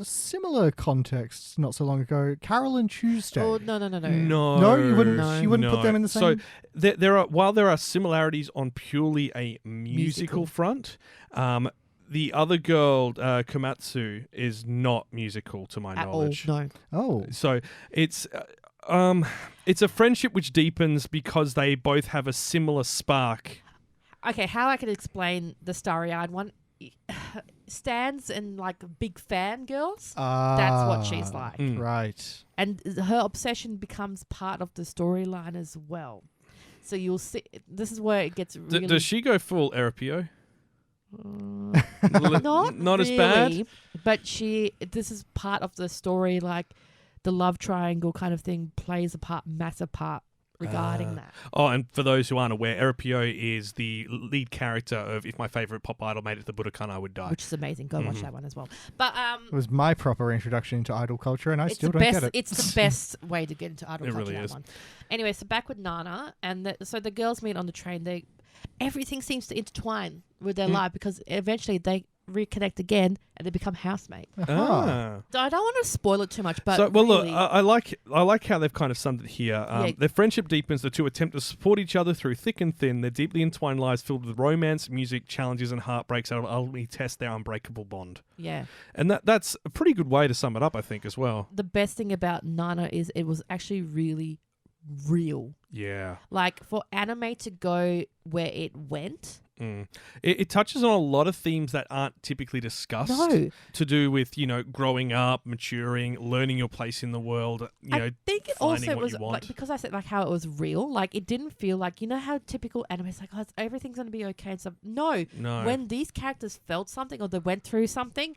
similar contexts not so long ago, Carol and Tuesday. Oh, no. No, you wouldn't. No. You wouldn't put them in the same. So there are, while there are similarities on purely a musical front, the other girl, Komatsu, is not musical to my knowledge. No. Oh, So it's a friendship which deepens because they both have a similar spark. Okay, how I can explain the starry-eyed one? Stans and like big fan girls. That's what she's like. Right. And her obsession becomes part of the storyline as well. So you'll see. This is where it gets really. Does she go full Erapio? Not as really, bad? But this is part of the story, like the love triangle kind of thing plays a massive part regarding that. Oh, and for those who aren't aware, Erapio is the lead character of If My Favorite Pop Idol Made It to the Budokan, I Would Die. Which is amazing. Go watch that one as well. But It was my proper introduction into idol culture, and I it's still the don't best. get it. It's the best way to get into idol It culture. really that is. one. Anyway, so back with Nana, and so the girls meet on the train. Everything seems to intertwine with their life because eventually they reconnect again and they become housemates. Ah. So I don't want to spoil it too much, but So, well, really, look, I like how they've kind of summed it here. Their friendship deepens. The two attempt to support each other through thick and thin. Their deeply entwined lives filled with romance, music, challenges, and heartbreaks that will ultimately test their unbreakable bond. yeah. And that's a pretty good way to sum it up, I think, as well. The best thing about Nana is it was actually really real. Yeah. Like for anime to go where it went. It touches on a lot of themes that aren't typically discussed. No. To do with, growing up, maturing, learning your place in the world, I think it finding also what was you want. like because I said like how it was real. Like it didn't feel like how typical anime is like everything's gonna be okay and stuff. No. When these characters felt something or they went through something,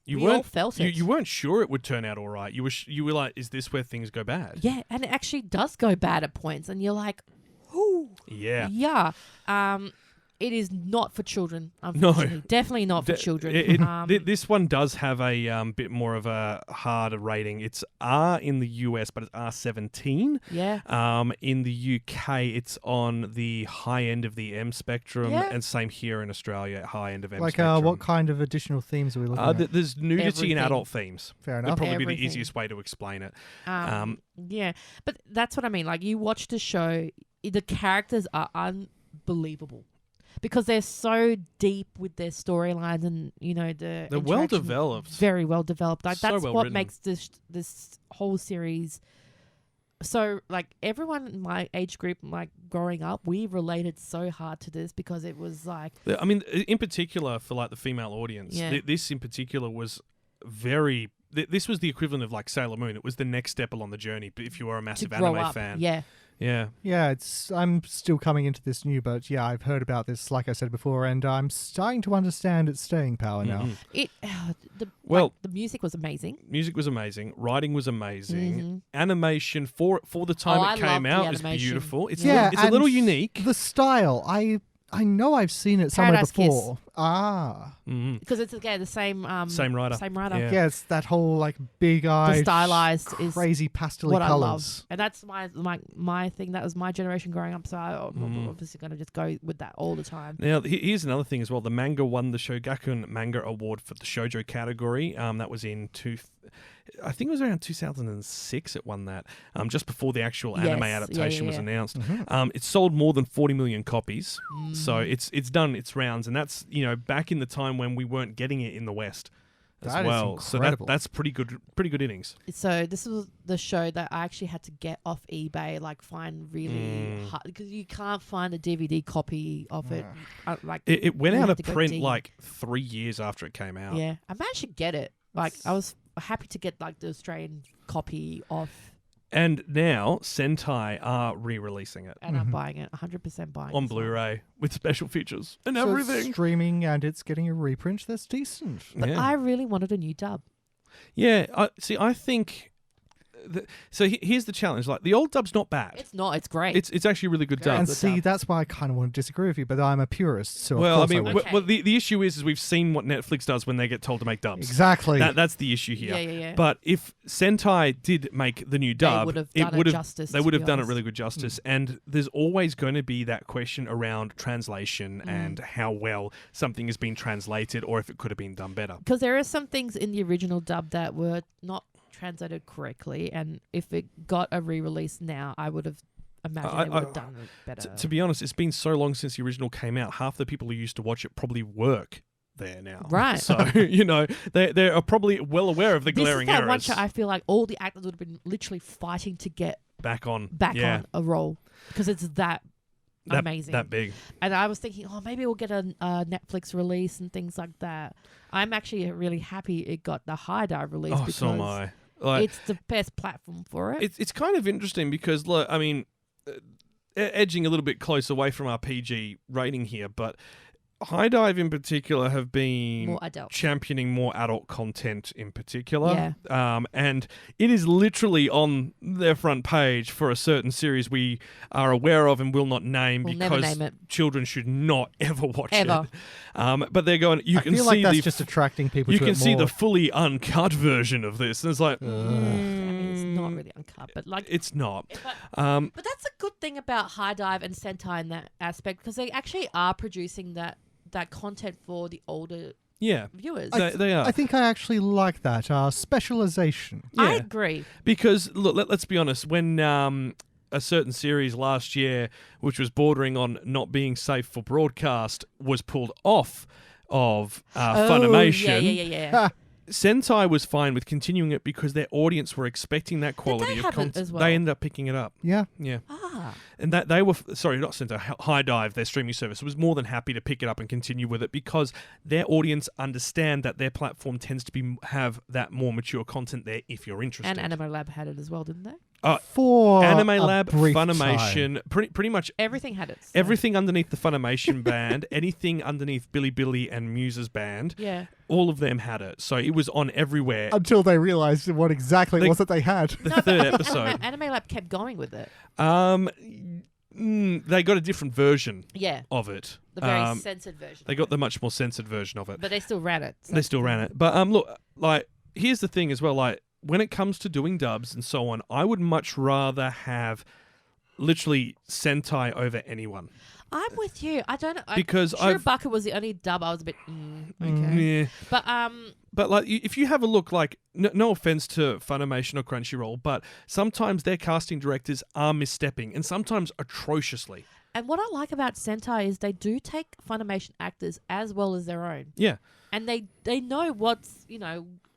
we all felt it. You weren't sure it would turn out all right. You were like, is this where things go bad? Yeah, and it actually does go bad at points, and you're like, ooh, Yeah. yeah. It is not for children, unfortunately. No. Definitely not for children. This one does have a bit more of a harder rating. It's R in the US, but it's R17. Yeah. In the UK, it's on the high end of the M spectrum, Yeah. and same here in Australia, high end of M Like, spectrum. what kind of additional themes are we looking at? There's nudity Everything. and adult themes. Fair That'd enough. probably be the Everything. easiest way to explain it. Yeah, but that's what I mean. Like you watch the show, the characters are unbelievable because they're so deep with their storylines and They're well interaction, developed. very well developed. Like So that's well what written. makes this whole series. So like everyone in my age group, like growing up, we related so hard to this because it was like I mean, in particular for like the female audience, Yeah. this in particular was very. This was the equivalent of like Sailor Moon. It was the next step along the journey. But if you were a to massive grow anime up. fan, Yeah. Yeah, I'm still coming into this new, but yeah, I've heard about this, like I said before, and I'm starting to understand its staying power now. It Well- the music was amazing. Music was amazing, writing was amazing, animation for the time Oh, I it came loved the out is animation. beautiful. It's Yeah, it's a little and unique. The style, I know I've seen it somewhere Paradise Kiss. before. Because it's again the same Same writer. Same writer. Yeah. Yeah, it's that whole like big The eye, stylized is crazy pastel what I colors. love, and that's my thing. That was my generation growing up, so I'm obviously going to just go with that all the time. Now, here's another thing as well. The manga won the Shogakukan Manga Award for the shoujo category. That was in I think it was around 2006 it won that, just before the actual anime Yes. adaptation was Yeah. announced. It sold more than 40 million copies, so it's done its rounds, and that's back in the time when we weren't getting it in the West as That is well. So incredible. that's pretty good innings. So this was the show that I actually had to get off eBay, like find really hard because you can't find a DVD copy of it. It went you out have of to go print deep. like 3 years after it came out. Yeah, I managed to get it. Like I was happy to get like the Australian copy of. And now Sentai are re-releasing it And I'm buying it, 100% buying on it as well. Blu-ray with special features and So it's everything. streaming and it's getting a reprint that's decent. But Yeah. I really wanted a new dub. Yeah, I think. Here's the challenge: like the old dub's not bad. It's not. It's great. It's actually a really good Very dub. And good see, dub. that's why I kind of want to disagree with you, but I'm a purist, so Well, I of course mean, would. Okay. well, the issue is we've seen what Netflix does when they get told to make dubs. Exactly. That's the issue here. Yeah. But if Sentai did make the new dub, would have it done it would have justice, they to would be have done it honest. really good justice. And there's always going to be that question around translation Mm. and how well something has been translated, or if it could have been done better. Because there are some things in the original dub that were not translated correctly, and if it got a re-release now, I would have imagined they would have done it better. To be honest, it's been so long since the original came out. Half the people who used to watch it probably work there now. Right. So, they are probably well aware of the This is glaring that errors. one show I feel like all the actors would have been literally fighting to get back on on a role because it's that amazing. That big. And I was thinking, maybe we'll get a Netflix release and things like that. I'm actually really happy it got the High Dive release because So am I. Like, it's the best platform for it. it's kind of interesting because, look, I mean, edging a little bit close away from our PG rating here, but High Dive in particular have been More adult. championing more adult content in particular. And it is literally on their front page for a certain series we are aware of and will not name We'll never because name it. children should not ever watch Ever. it. But they're going, you I can feel see like that's the just attracting people you to can it see more. the fully uncut version of this. And it's like, I mean, it's not really uncut, but like it's not. But that's a good thing about High Dive and Sentai in that aspect because they actually are producing that content for the older Yeah. viewers. They are. I think I actually like that specialization. I Yeah. agree. Because, look, let's be honest, when a certain series last year, which was bordering on not being safe for broadcast, was pulled off of Funimation, Yeah. Sentai was fine with continuing it because their audience were expecting that quality of have it content. as well? They ended up picking it up. Yeah. Yeah. Ah. And that they were, sorry, not Sentai, High Dive, their streaming service, was more than happy to pick it up and continue with it because their audience understand that their platform tends to have that more mature content there if you're interested. And Anime Lab had it as well, didn't they? For Anime a Lab, brief Funimation, time. pretty much Everything had it. so- everything underneath the Funimation band, anything underneath Billy and Muse's band, Yeah. all of them had it. So it was on everywhere. Until they realized what exactly it was that they had. The third episode. Anime Lab kept going with it. They got a different version Yeah. of it. The very censored version. They got the much more censored version of it. But they still ran it. so- They still ran it. But look, like, here's the thing as well. Like, when it comes to doing dubs and so on, I would much rather have literally Sentai over anyone. I'm with you. I don't know. Because Shirobaka was the only dub I was a bit okay. Yeah. But like, if you have a look, like, no offense to Funimation or Crunchyroll, but sometimes their casting directors are misstepping, and sometimes atrociously. and what I like about Sentai is they do take Funimation actors as well as their own. Yeah. And they know what's,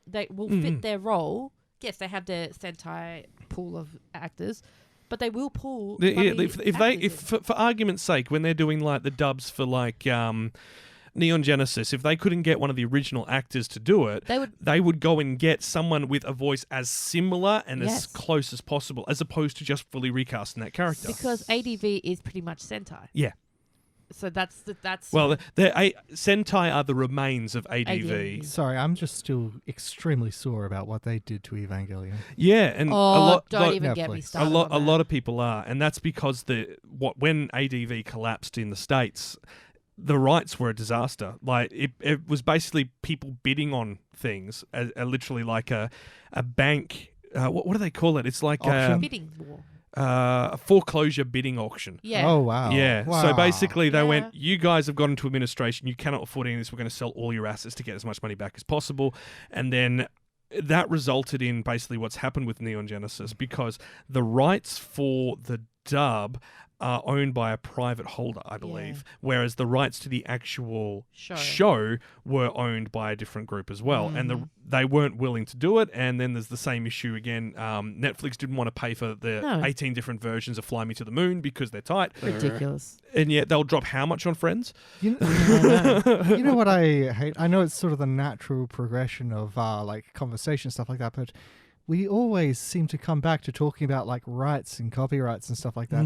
they will fit their role. Yes, they have their Sentai pool of actors, but they will pull For argument's sake, when they're doing like the dubs for like Neon Genesis, if they couldn't get one of the original actors to do it, they would go and get someone with a voice as similar and as close as possible, as opposed to just fully recasting that character. because ADV is pretty much Sentai. Yeah. So that's Well, Sentai are the remains of ADV. Sorry, I'm just still extremely sore about what they did to Evangelion. Yeah, and don't even get me Netflix. started. a lot of people are, and that's because when ADV collapsed in the States, the rights were a disaster. Like it was basically people bidding on things, literally like a bank. What do they call it? It's like Auction? bidding war. a foreclosure bidding auction. Yeah. Oh, wow. Yeah. Wow. So basically, they Yeah. went, you guys have got into administration. You cannot afford any of this. We're going to sell all your assets to get as much money back as possible. And then that resulted in basically what's happened with Neon Genesis, because the rights for the dub are owned by a private holder, I believe, whereas the rights to the actual show were owned by a different group as well, and they weren't willing to do it. And then there's the same issue again. Netflix didn't want to pay for the 18 different versions of Fly Me to the Moon because they're tight. Ridiculous. And yet they'll drop how much on Friends? You know what I hate? I know it's sort of the natural progression of like conversation, stuff like that, but we always seem to come back to talking about like rights and copyrights and stuff like that.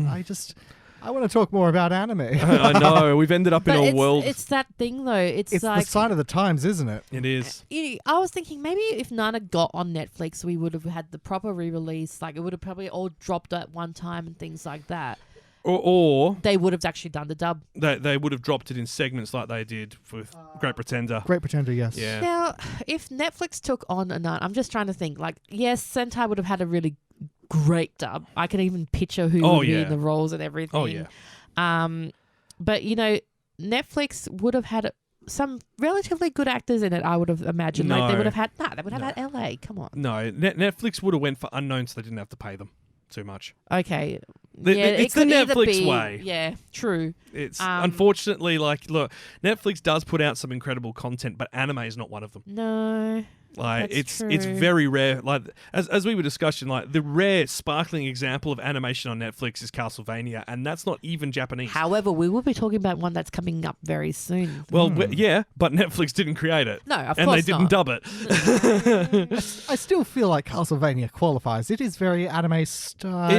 I want to talk more about anime. I know. We've ended up in a world. It's that thing though. It's like the sign of the times, isn't it? It is. I was thinking maybe if Nana got on Netflix, we would have had the proper re-release. Like it would have probably all dropped at one time and things like that. Or they would have actually done the dub. They would have dropped it in segments like they did with Great Pretender. Great Pretender, yes. Yeah. Now, if Netflix took on I'm just trying to think. Like, yes, Sentai would have had a really great dub. I can even picture who would be in the roles and everything. Oh yeah. But you know, Netflix would have had some relatively good actors in it. I would have imagined. Like they would have had. They would have had LA. Come on. No, Netflix would have went for unknowns, so they didn't have to pay them too much. Okay. It's the Netflix way. Yeah, true. It's unfortunately look, Netflix does put out some incredible content, but anime is not one of them. No. Like That's true. it's very rare. Like as we were discussing, like the rare sparkling example of animation on Netflix is Castlevania, and that's not even Japanese. However, we will be talking about one that's coming up very soon. Well, yeah, but Netflix didn't create it. No, of and course they didn't dub it. I still feel like Castlevania qualifies. It is very anime style.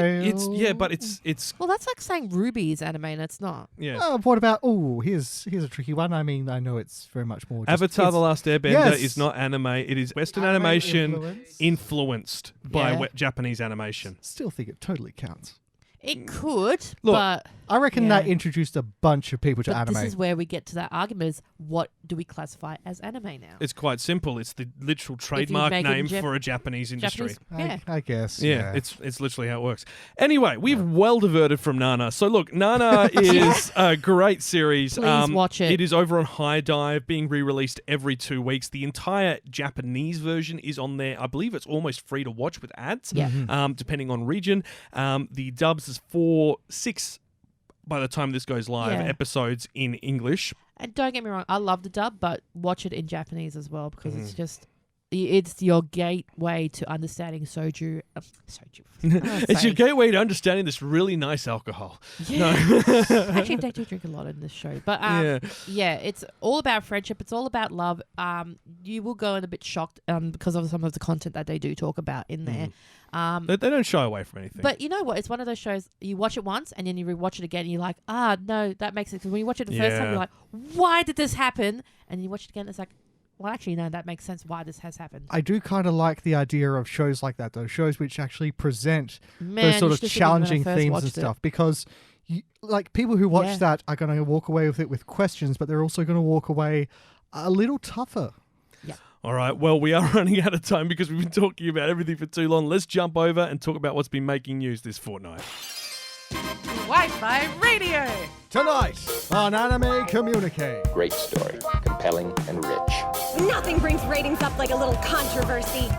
But it's well, that's like saying Ruby is anime, and it's not. yeah. What about? Here's a tricky one. I mean, I know it's very much more. Avatar: The Last Airbender Yes. is not anime. It is Western Anime animation influenced by Japanese animation. Still think it totally counts. It could, Look, but I reckon that introduced a bunch of people to but anime. this is where we get to that argument: is what do we classify as anime now? It's quite simple. It's the literal trademark make it name for a Japanese industry. Yeah. I guess. Yeah, it's literally how it works. Anyway, we've well diverted from Nana. So look, Nana is a great series. Please watch it. It is over on High Dive, being re-released every 2 weeks. The entire Japanese version is on there. I believe it's almost free to watch with ads, depending on region. The dubs is 6 by the time this goes live, episodes in English. And don't get me wrong, I love the dub, but watch it in Japanese as well because it's your gateway to understanding soju. It's your gateway to understanding this really nice alcohol. Yeah. Actually, they do drink a lot in this show. But it's all about friendship. It's all about love. You will go in a bit shocked because of some of the content that they do talk about in there. They don't shy away from anything. But you know what? It's one of those shows, you watch it once and then you rewatch it again and you're like, no, that makes sense. Because when you watch it the first time, you're like, why did this happen? And you watch it again, it's like, well, actually, no, that makes sense why this has happened. I do kind of like the idea of shows like that, though. Shows which actually present those sort of challenging themes and stuff. Because people who watch that are going to walk away with it with questions, but they're also going to walk away a little tougher. Yeah. All right, well, we are running out of time because we've been talking about everything for too long. Let's jump over and talk about what's been making news this fortnight. Kawaii-Fi Radio! Tonight on Anime Communique. Great story, compelling and rich. Nothing brings ratings up like a little controversy.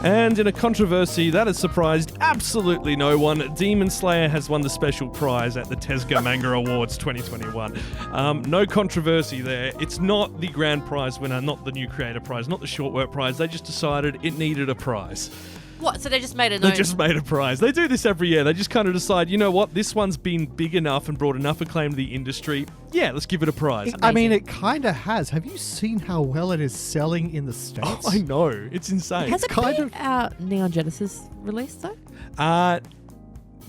And in a controversy that has surprised absolutely no one, Demon Slayer has won the special prize at the Tezuka Manga Awards 2021. No controversy there. It's not the grand prize winner, not the new creator prize, not the short work prize. They just decided it needed a prize. What? So they just made it known? They just made a prize. They do this every year. They just kind of decide, you know what, this one's been big enough and brought enough acclaim to the industry. Yeah, let's give it a prize. I mean, it kind of has. Have you seen how well it is selling in the States? Oh, I know. It's insane. Has it been out Neon Genesis released though?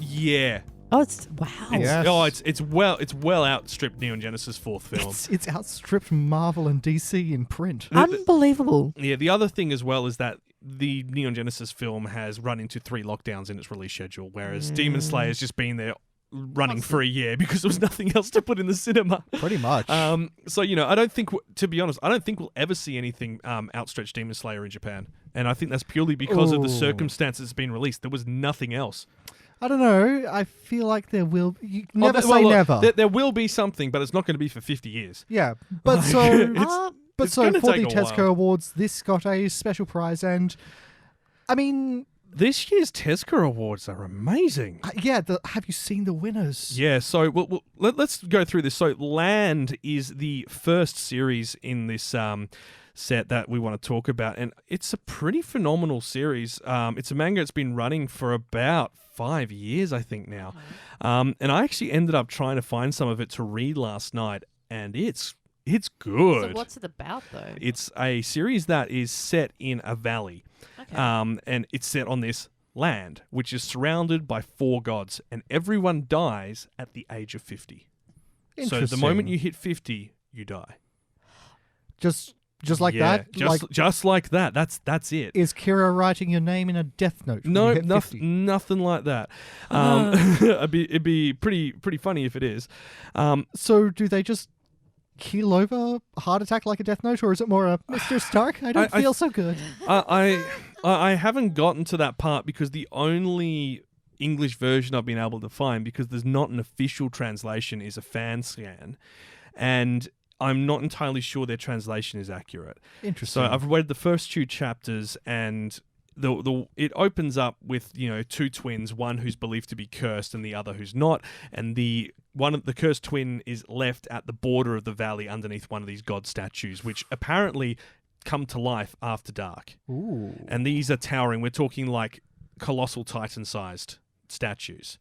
Yeah. Oh, it's wow. Yes. It's well outstripped Neon Genesis' fourth film. It's outstripped Marvel and DC in print. Unbelievable. Yeah, the other thing as well is that the Neon Genesis film has run into 3 lockdowns in its release schedule, whereas Demon Slayer has just been there running for a year because there was nothing else to put in the cinema. Pretty much. So, I don't think, to be honest, I don't think we'll ever see anything outstretch Demon Slayer in Japan. And I think that's purely because of the circumstances it's been released. There was nothing else. I don't know. I feel like there will... You never say never. There will be something, but it's not going to be for 50 years. Yeah. But so... It's so gonna for take the a Tezuka Awards, this got a special prize, and I mean, This year's Tezuka Awards are amazing. Yeah, have you seen the winners? Yeah, so let's go through this. So Land is the first series in this set that we want to talk about, and it's a pretty phenomenal series. It's a manga that's been running for about 5 years, I think, now. And I actually ended up trying to find some of it to read last night, and it's good. So what's it about, though? It's a series that is set in a valley. Okay. And it's set on this land, which is surrounded by 4 gods, and everyone dies at the age of 50. So the moment you hit 50, you die. Just like that? Just like that. That's it. Is Kira writing your name in a death note? No, nothing like that. It'd be pretty funny if it is. So do they just keel over a heart attack like a death note, or is it more a Mr. Stark? I don't feel so good. I haven't gotten to that part because the only English version I've been able to find, because there's not an official translation, is a fan scan, and I'm not entirely sure their translation is accurate. Interesting. So I've read the first 2 chapters, and it opens up with 2 twins, one who's believed to be cursed and the other who's not, and the cursed twin is left at the border of the valley underneath one of these god statues, which apparently come to life after dark. Ooh. And these are towering. We're talking like colossal Titan-sized statues.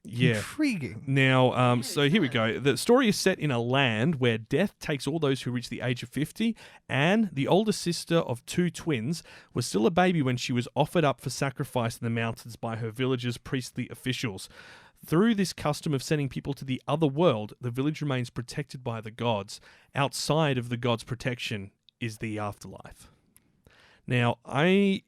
Yeah. Intriguing. Now, so here we go. The story is set in a land where death takes all those who reach the age of 50, and the older sister of 2 twins was still a baby when she was offered up for sacrifice in the mountains by her village's priestly officials. Through this custom of sending people to the other world, the village remains protected by the gods. Outside of the gods' protection is the afterlife. Now,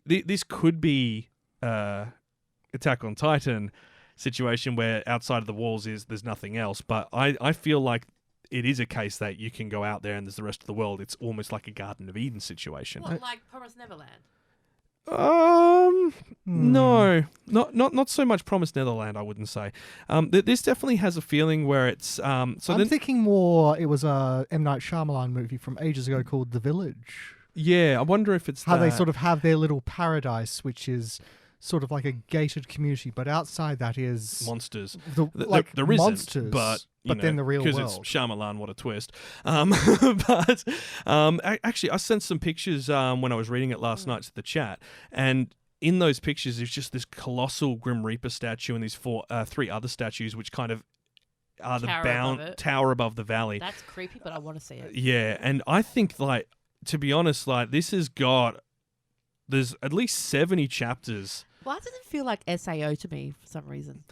this could be Attack on Titan situation where outside of the walls there's nothing else, but I feel like it is a case that you can go out there and there's the rest of the world. It's almost like a Garden of Eden situation. What, like Promised Neverland? No, not so much Promised Netherland, I wouldn't say. This definitely has a feeling where it's I'm thinking more it was a M. Night Shyamalan movie from ages ago called The Village. Yeah, I wonder if it's how they sort of have their little paradise, which is sort of like a gated community, but outside that is monsters. There isn't, monsters, but then the real world. Because it's Shyamalan, what a twist. Actually, I sent some pictures when I was reading it last night to the chat, and in those pictures, there's just this colossal Grim Reaper statue and these 3 other statues, which kind of are tower above the valley. That's creepy, but I want to see it. Yeah, and I think, like, to be honest, like, this has got, there's at least 70 chapters. Why does it feel like SAO to me for some reason?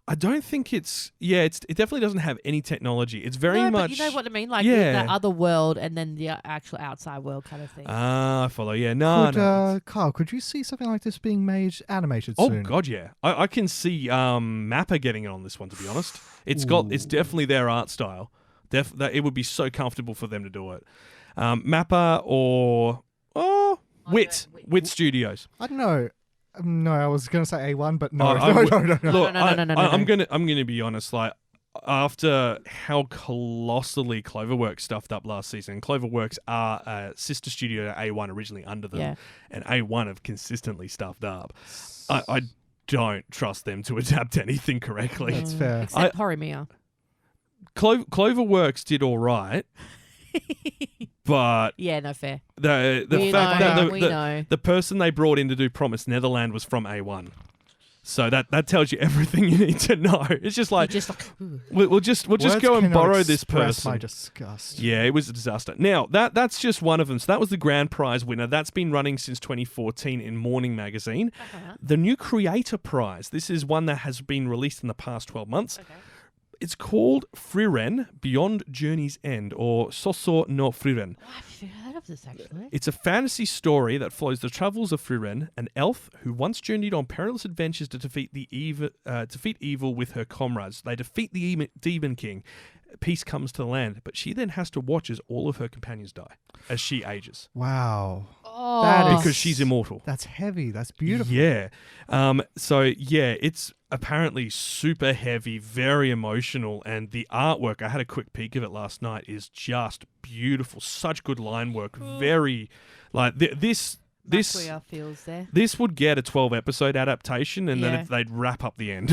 I don't think it definitely doesn't have any technology. It's very much... But you know what I mean? Like the other world and then the actual outside world kind of thing. I follow, yeah. No. Carl, could you see something like this being made animated soon? Oh, God, yeah. I can see Mappa getting it on this one, to be honest. It's definitely their art style. It would be so comfortable for them to do it. Mappa or Wit Studios. I don't know. No, I was going to say A1, but no. No. Look, I'm going to be honest. Like, after how colossally Cloverworks stuffed up last season, Cloverworks are a sister studio to A1 originally under them, and A1 have consistently stuffed up. I don't trust them to adapt anything correctly. That's fair. Except Horimiya. Cloverworks did all right. But yeah, no fair. The fact that the person they brought in to do Promised Netherland was from A1, so that tells you everything you need to know. It's just like we'll just go and borrow this person. My disgust. Yeah, it was a disaster. Now that's just one of them. So that was the grand prize winner. That's been running since 2014 in Morning Magazine. The new Creator Prize. This is one that has been released in the past 12 months. Okay. It's called Frieren, Beyond Journey's End, or Soso no Frieren. Oh, I've heard of this, actually. It's a fantasy story that follows the travels of Frieren, an elf who once journeyed on perilous adventures to defeat evil with her comrades. They defeat the Demon King. Peace comes to the land, but she then has to watch as all of her companions die as she ages. Wow. Oh. Because she's immortal. That's heavy. That's beautiful. Yeah. It's apparently super heavy, very emotional, and the artwork, I had a quick peek of it last night, is just beautiful. Such good line work. Very, like, this Makuya feels there. This would get a 12-episode adaptation, and then they'd wrap up the end.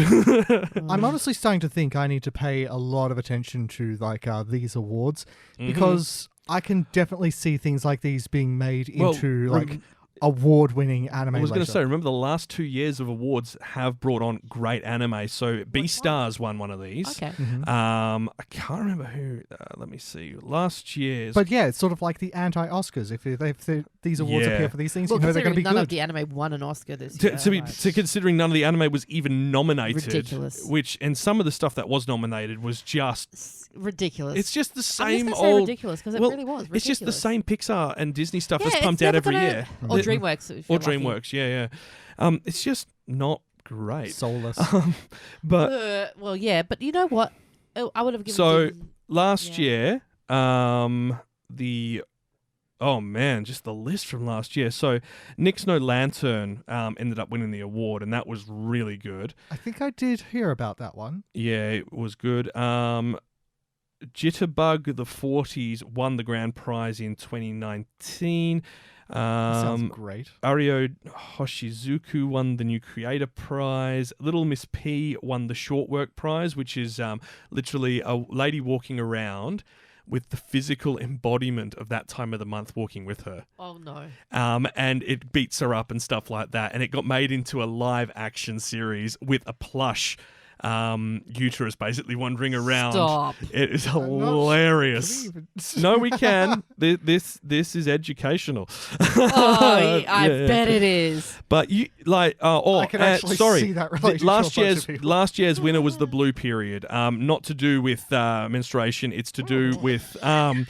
I'm honestly starting to think I need to pay a lot of attention to like these awards because I can definitely see things like these being made into like award-winning anime. I was going to say, remember the last 2 years of awards have brought on great anime. So Beastars won one of these. Okay. I can't remember who. Let me see. Last year's. But yeah, it's sort of like the anti-Oscars. If these awards appear for these things, you know they're going to be none good. of the anime won an Oscar this year. To considering none of the anime was even nominated. Ridiculous. And some of the stuff that was nominated was just ridiculous. It's just the same I'm just gonna say old. ridiculous because it really was. Ridiculous. It's just the same Pixar and Disney stuff that's it's pumped out never every gonna- year. Or DreamWorks. if Or you're lucky. DreamWorks, yeah. It's just not great. Soulless. But well, yeah, but you know what? I would have given. so them- last year, just the list from last year. So Nick's No Lantern ended up winning the award, and that was really good. I think I did hear about that one. Yeah, it was good. Jitterbug the 40s won the grand prize in 2019. Sounds great. Ario Hoshizuku won the New Creator Prize. Little Miss P won the Short Work Prize, which is literally a lady walking around with the physical embodiment of that time of the month walking with her. Oh, no. And it beats her up and stuff like that. And it got made into a live action series with a plush uterus basically wandering around. Stop. It is hilarious. No, we can. This is educational. Oh, I bet it is. But you like I can actually see that relationship last year's winner was the Blue Period. Not to do with menstruation. It's to do with Not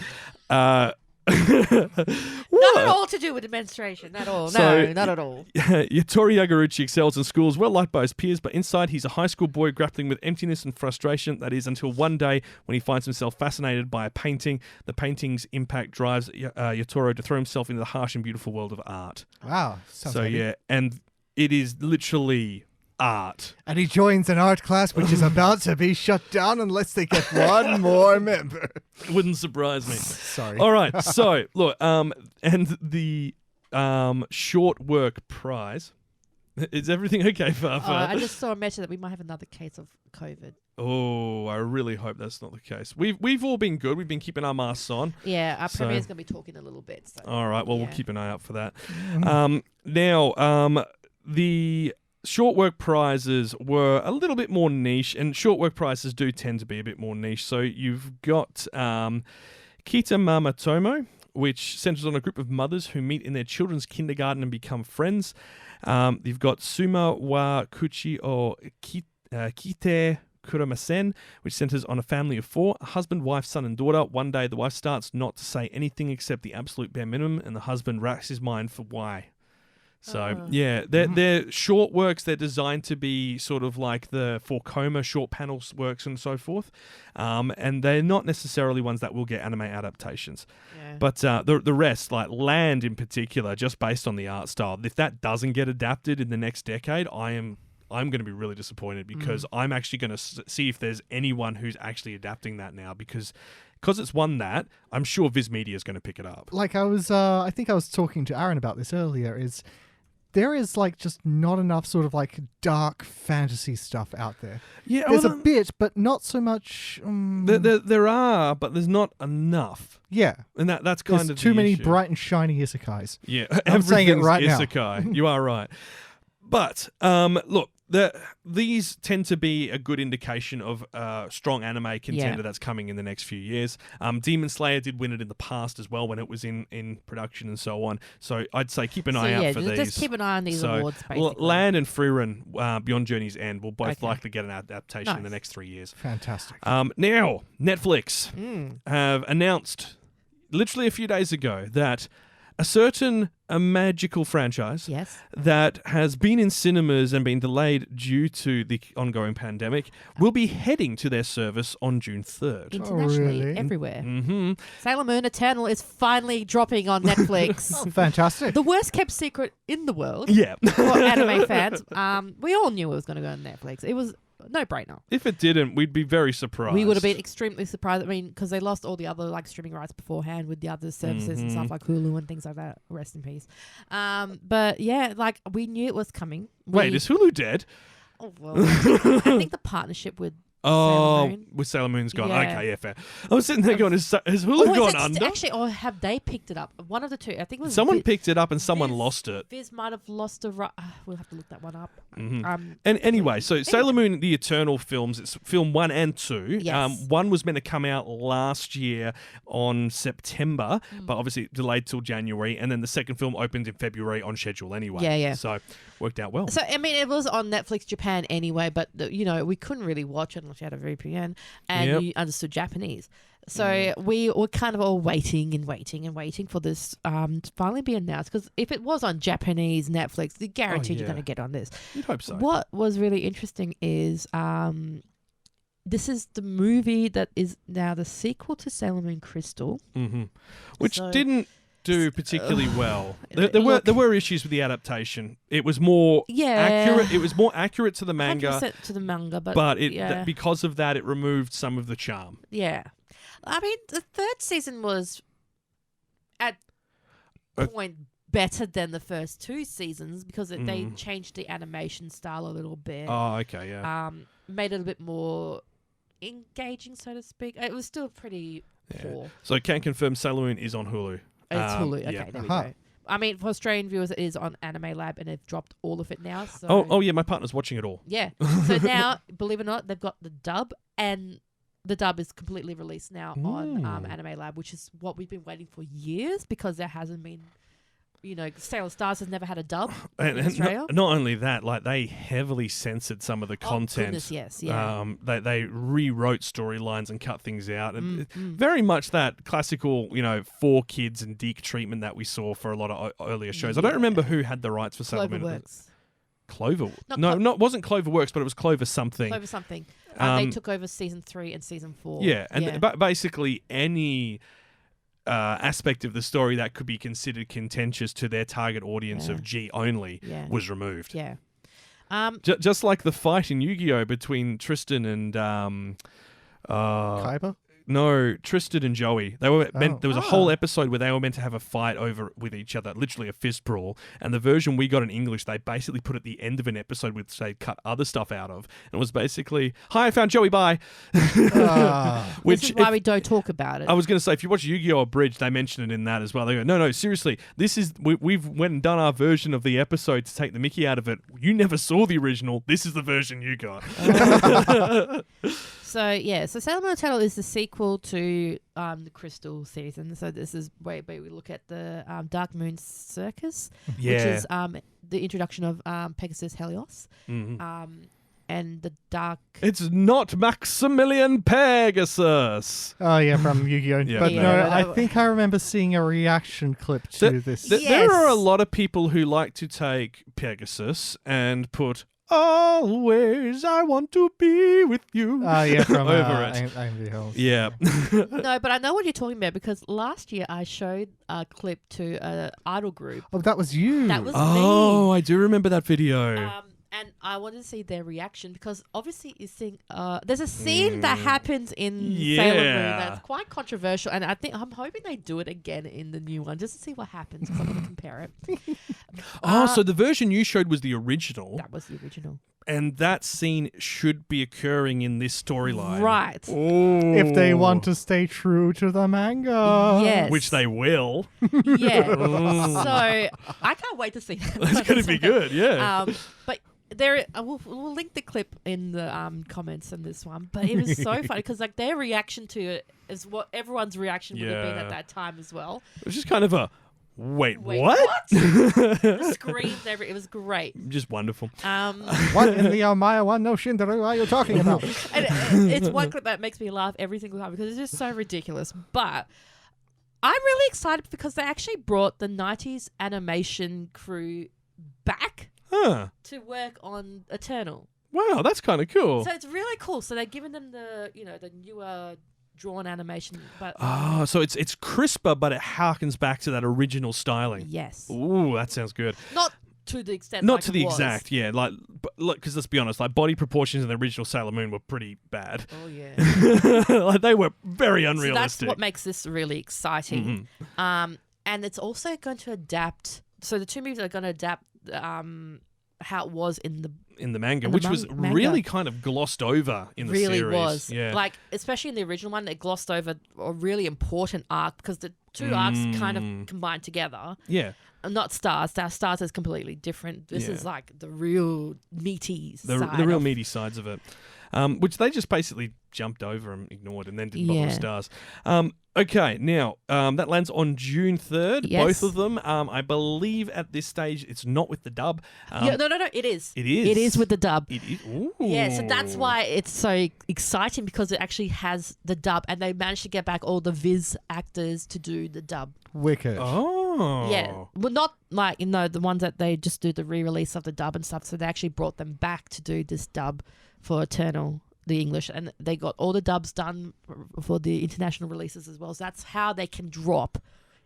at all to do with the menstruation. Not at all. No, not at all. Yatori Yagauchi excels in school, well liked by his peers, but inside he's a high school boy grappling with emptiness and frustration. That is until one day when he finds himself fascinated by a painting. The painting's impact drives Yatoro to throw himself into the harsh and beautiful world of art. Wow. Sounds heavy. And it is literally art. And he joins an art class which is about to be shut down unless they get one more member. Wouldn't surprise me. Sorry. All right. So, look, and the Short Work Prize. Is everything okay, Fafa? I just saw a message that we might have another case of COVID. Oh, I really hope that's not the case. We've all been good. We've been keeping our masks on. Yeah, our premier's going to be talking a little bit. So. All right. Well, we'll keep an eye out for that. Now, the Short Work Prizes were a little bit more niche, and Short Work Prizes do tend to be a bit more niche. So you've got Kita Mama Tomo, which centers on a group of mothers who meet in their children's kindergarten and become friends. You've got Suma wa Kuchi o Kite Kuramasen, which centers on a family of four, a husband, wife, son, and daughter. One day, the wife starts not to say anything except the absolute bare minimum, and the husband racks his mind for why. So, they're short works. They're designed to be sort of like the For Coma short panels works and so forth. And they're not necessarily ones that will get anime adaptations. Yeah. But the rest, like Land in particular, just based on the art style, if that doesn't get adapted in the next decade, I'm going to be really disappointed because I'm actually going to see if there's anyone who's actually adapting that now because it's won that, I'm sure Viz Media is going to pick it up. Like I think I was talking to Aaron about this earlier, there is like just not enough sort of like dark fantasy stuff out there. Yeah, there's a bit, but not so much. There are, but there's not enough. Yeah, and that's kind of too many issue. bright and shiny isekais. Yeah, I'm saying it right isekai. now. You are right. But look, these tend to be a good indication of a strong anime contender that's coming in the next few years. Demon Slayer did win it in the past as well when it was in production and so on. So I'd say keep an eye out for these. Just keep an eye on these awards, basically. Land and Frieren, Beyond Journey's End, will both likely get an adaptation in the next 3 years. Fantastic. Now, Netflix have announced literally a few days ago that a certain magical franchise that has been in cinemas and been delayed due to the ongoing pandemic will be heading to their service on June 3rd. Internationally, everywhere. Mm-hmm. Sailor Moon Eternal is finally dropping on Netflix. Fantastic. The worst kept secret in the world. Yeah. For anime fans. We all knew it was going to go on Netflix. It was no-brainer. If it didn't, we'd be very surprised. We would have been extremely surprised. I mean, because they lost all the other like streaming rights beforehand with the other services and stuff like Hulu and things like that. Rest in peace. But yeah, like we knew it was coming. Wait, is Hulu dead? Oh, well, I think the partnership with Sailor Moon. With Sailor Moon's gone. Yeah. Okay, yeah, fair. I was sitting there going, has Hulu gone under? Actually, or have they picked it up? One of the two. I think it was Someone picked it up and someone lost it. Viz might have lost a. We'll have to look that one up. And anyway, so Sailor Moon, the Eternal films, it's film 1 and 2. Yes. 1 was meant to come out last year on September, but obviously delayed till January. And then the second film opened in February on schedule anyway. Yeah. So worked out well. So, I mean, it was on Netflix Japan anyway, but, we couldn't really watch it unless you had a VPN and you understood Japanese. So we were kind of all waiting for this to finally be announced. Because if it was on Japanese Netflix, they're guaranteed you're going to get on this. You'd hope so. What was really interesting is this is the movie that is now the sequel to Sailor Moon Crystal. Which didn't do particularly well. There were issues with the adaptation. It was more accurate. It was more accurate to the manga. 100% to the manga, but because of that, it removed some of the charm. Yeah. I mean, the third season was at point better than the first 2 seasons because they changed the animation style a little bit. Oh, okay, yeah. Made it a bit more engaging, so to speak. It was still pretty poor. So can confirm Sailor Moon is on Hulu. It's Hulu. Okay, there we go. I mean, for Australian viewers, it is on Anime Lab, and they've dropped all of it now. So. Oh, yeah, my partner's watching it all. Yeah. So now, believe it or not, they've got the dub, and the dub is completely released now on Anime Lab, which is what we've been waiting for years because there hasn't been, Sailor Stars has never had a dub in Australia. Not only that, like they heavily censored some of the content. Goodness, yes, yeah. They rewrote storylines and cut things out. And very much that classical, for kids and geek treatment that we saw for a lot of earlier shows. I don't remember who had the rights for Sailor Moon. Cloverworks. It wasn't Cloverworks, but it was Clover something. Clover something. They took over season 3 and season 4. Yeah, and basically any aspect of the story that could be considered contentious to their target audience of G only was removed. Yeah. Just like the fight in Yu-Gi-Oh! Between Tristan and Kaiba? No, Tristan and Joey. They were there was a whole episode where they were meant to have a fight over with each other, literally a fist brawl. And the version we got in English, they basically put at the end of an episode which they cut other stuff out of, and it was basically, "Hi, I found Joey. Bye." Which is why we don't talk about it. I was going to say, if you watch Yu-Gi-Oh! Abridged, they mention it in that as well. They go, "No, seriously, this is we've went and done our version of the episode to take the mickey out of it. You never saw the original. This is the version you got." So Sailor Moon Eternal is the sequel to the Crystal season. So this is where we look at the Dark Moon Circus, which is the introduction of Pegasus Helios, and the Dark. It's not Maximilian Pegasus. Oh yeah, from Yu-Gi-Oh! But no, I think I remember seeing a reaction clip to this. There are a lot of people who like to take Pegasus and put "Always I want to be with you." Yeah, from over it. Angry Hills. Yeah. No, but I know what you're talking about because last year I showed a clip to an idol group. Oh, that was you. That was me. Oh, I do remember that video. And I wanted to see their reaction because obviously you think there's a scene that happens in Sailor Moon that's quite controversial, and I'm hoping they do it again in the new one just to see what happens because I'm going to compare it. So the version you showed was the original. That was the original. And that scene should be occurring in this storyline. Right. Oh. If they want to stay true to the manga. Yes. Which they will. Yeah. So I can't wait to see that. That's going to be good, yeah. But we'll link the clip in the comments on this one. But it was so funny because like their reaction to it is what everyone's reaction would have been at that time as well. It was just kind of a Wait what? The screams it was great. Just wonderful. What in the Maya one no Shindaru are you talking about? It's one clip that makes me laugh every single time because it's just so ridiculous. But I'm really excited because they actually brought the 90s animation crew back to work on Eternal. Wow, that's kind of cool. So it's really cool. So they're giving them the newer drawn animation, but so it's crisper, but it harkens back to that original styling. Yes. Ooh, that sounds good. Not to the extent. Not like to the it was. exact, yeah. Like, because let's be honest, like body proportions in the original Sailor Moon were pretty bad. Oh yeah. Like they were very So unrealistic. that's what makes this really exciting. And it's also going to adapt. So the two movies are going to adapt how it was in the manga, in the which was manga. really kind of glossed over in the really series. was. Yeah. Like, especially in the original one, it glossed over a really important arc because the two arcs kind of combined together. Yeah. Not Stars. Stars is completely different. This is like the real meaty side. The real meaty sides of it. Which they just basically jumped over and ignored and then didn't bother with Stars. Okay, now, that lands on June 3rd, both of them. I believe at this stage it's not with the dub. No, it is. It is. It is with the dub. It is. Ooh. Yeah, so that's why it's so exciting because it actually has the dub and they managed to get back all the Viz actors to do the dub. Wicked. Oh. Yeah. Well, not like, the ones that they just do the re-release of the dub and stuff. So they actually brought them back to do this dub for Eternal, the English, and they got all the dubs done for the international releases as well. So that's how they can drop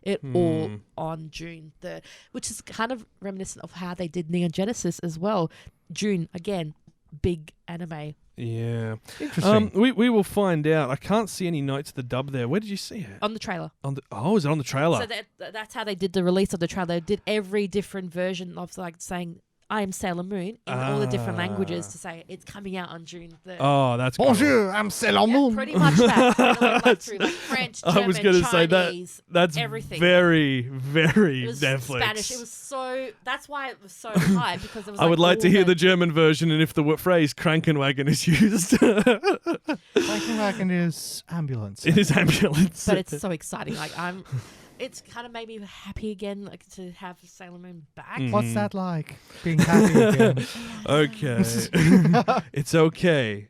it all on June 3rd, which is kind of reminiscent of how they did Neon Genesis as well. June, again, big anime. Yeah. Interesting. We will find out. I can't see any notes of the dub there. Where did you see it? On the trailer. Is it on the trailer? So that's how they did the release of the trailer. They did every different version of like saying, I am Sailor Moon in all the different languages to say it's coming out on June 3rd. Oh, that's cool. Bonjour, I'm Sailor Moon. Pretty much that. Like through like French, German, I was going to say Chinese, that's everything. very, very It was Netflix. Spanish. It was so. That's why it was so high because it was. I would like to hear the the German version, and if the phrase Krankenwagen is used, Krankenwagen is ambulance. it is ambulance. But it's so exciting. Like it's kind of made me happy again, like to have Sailor Moon back. What's that like? Being happy again. Okay. It's okay.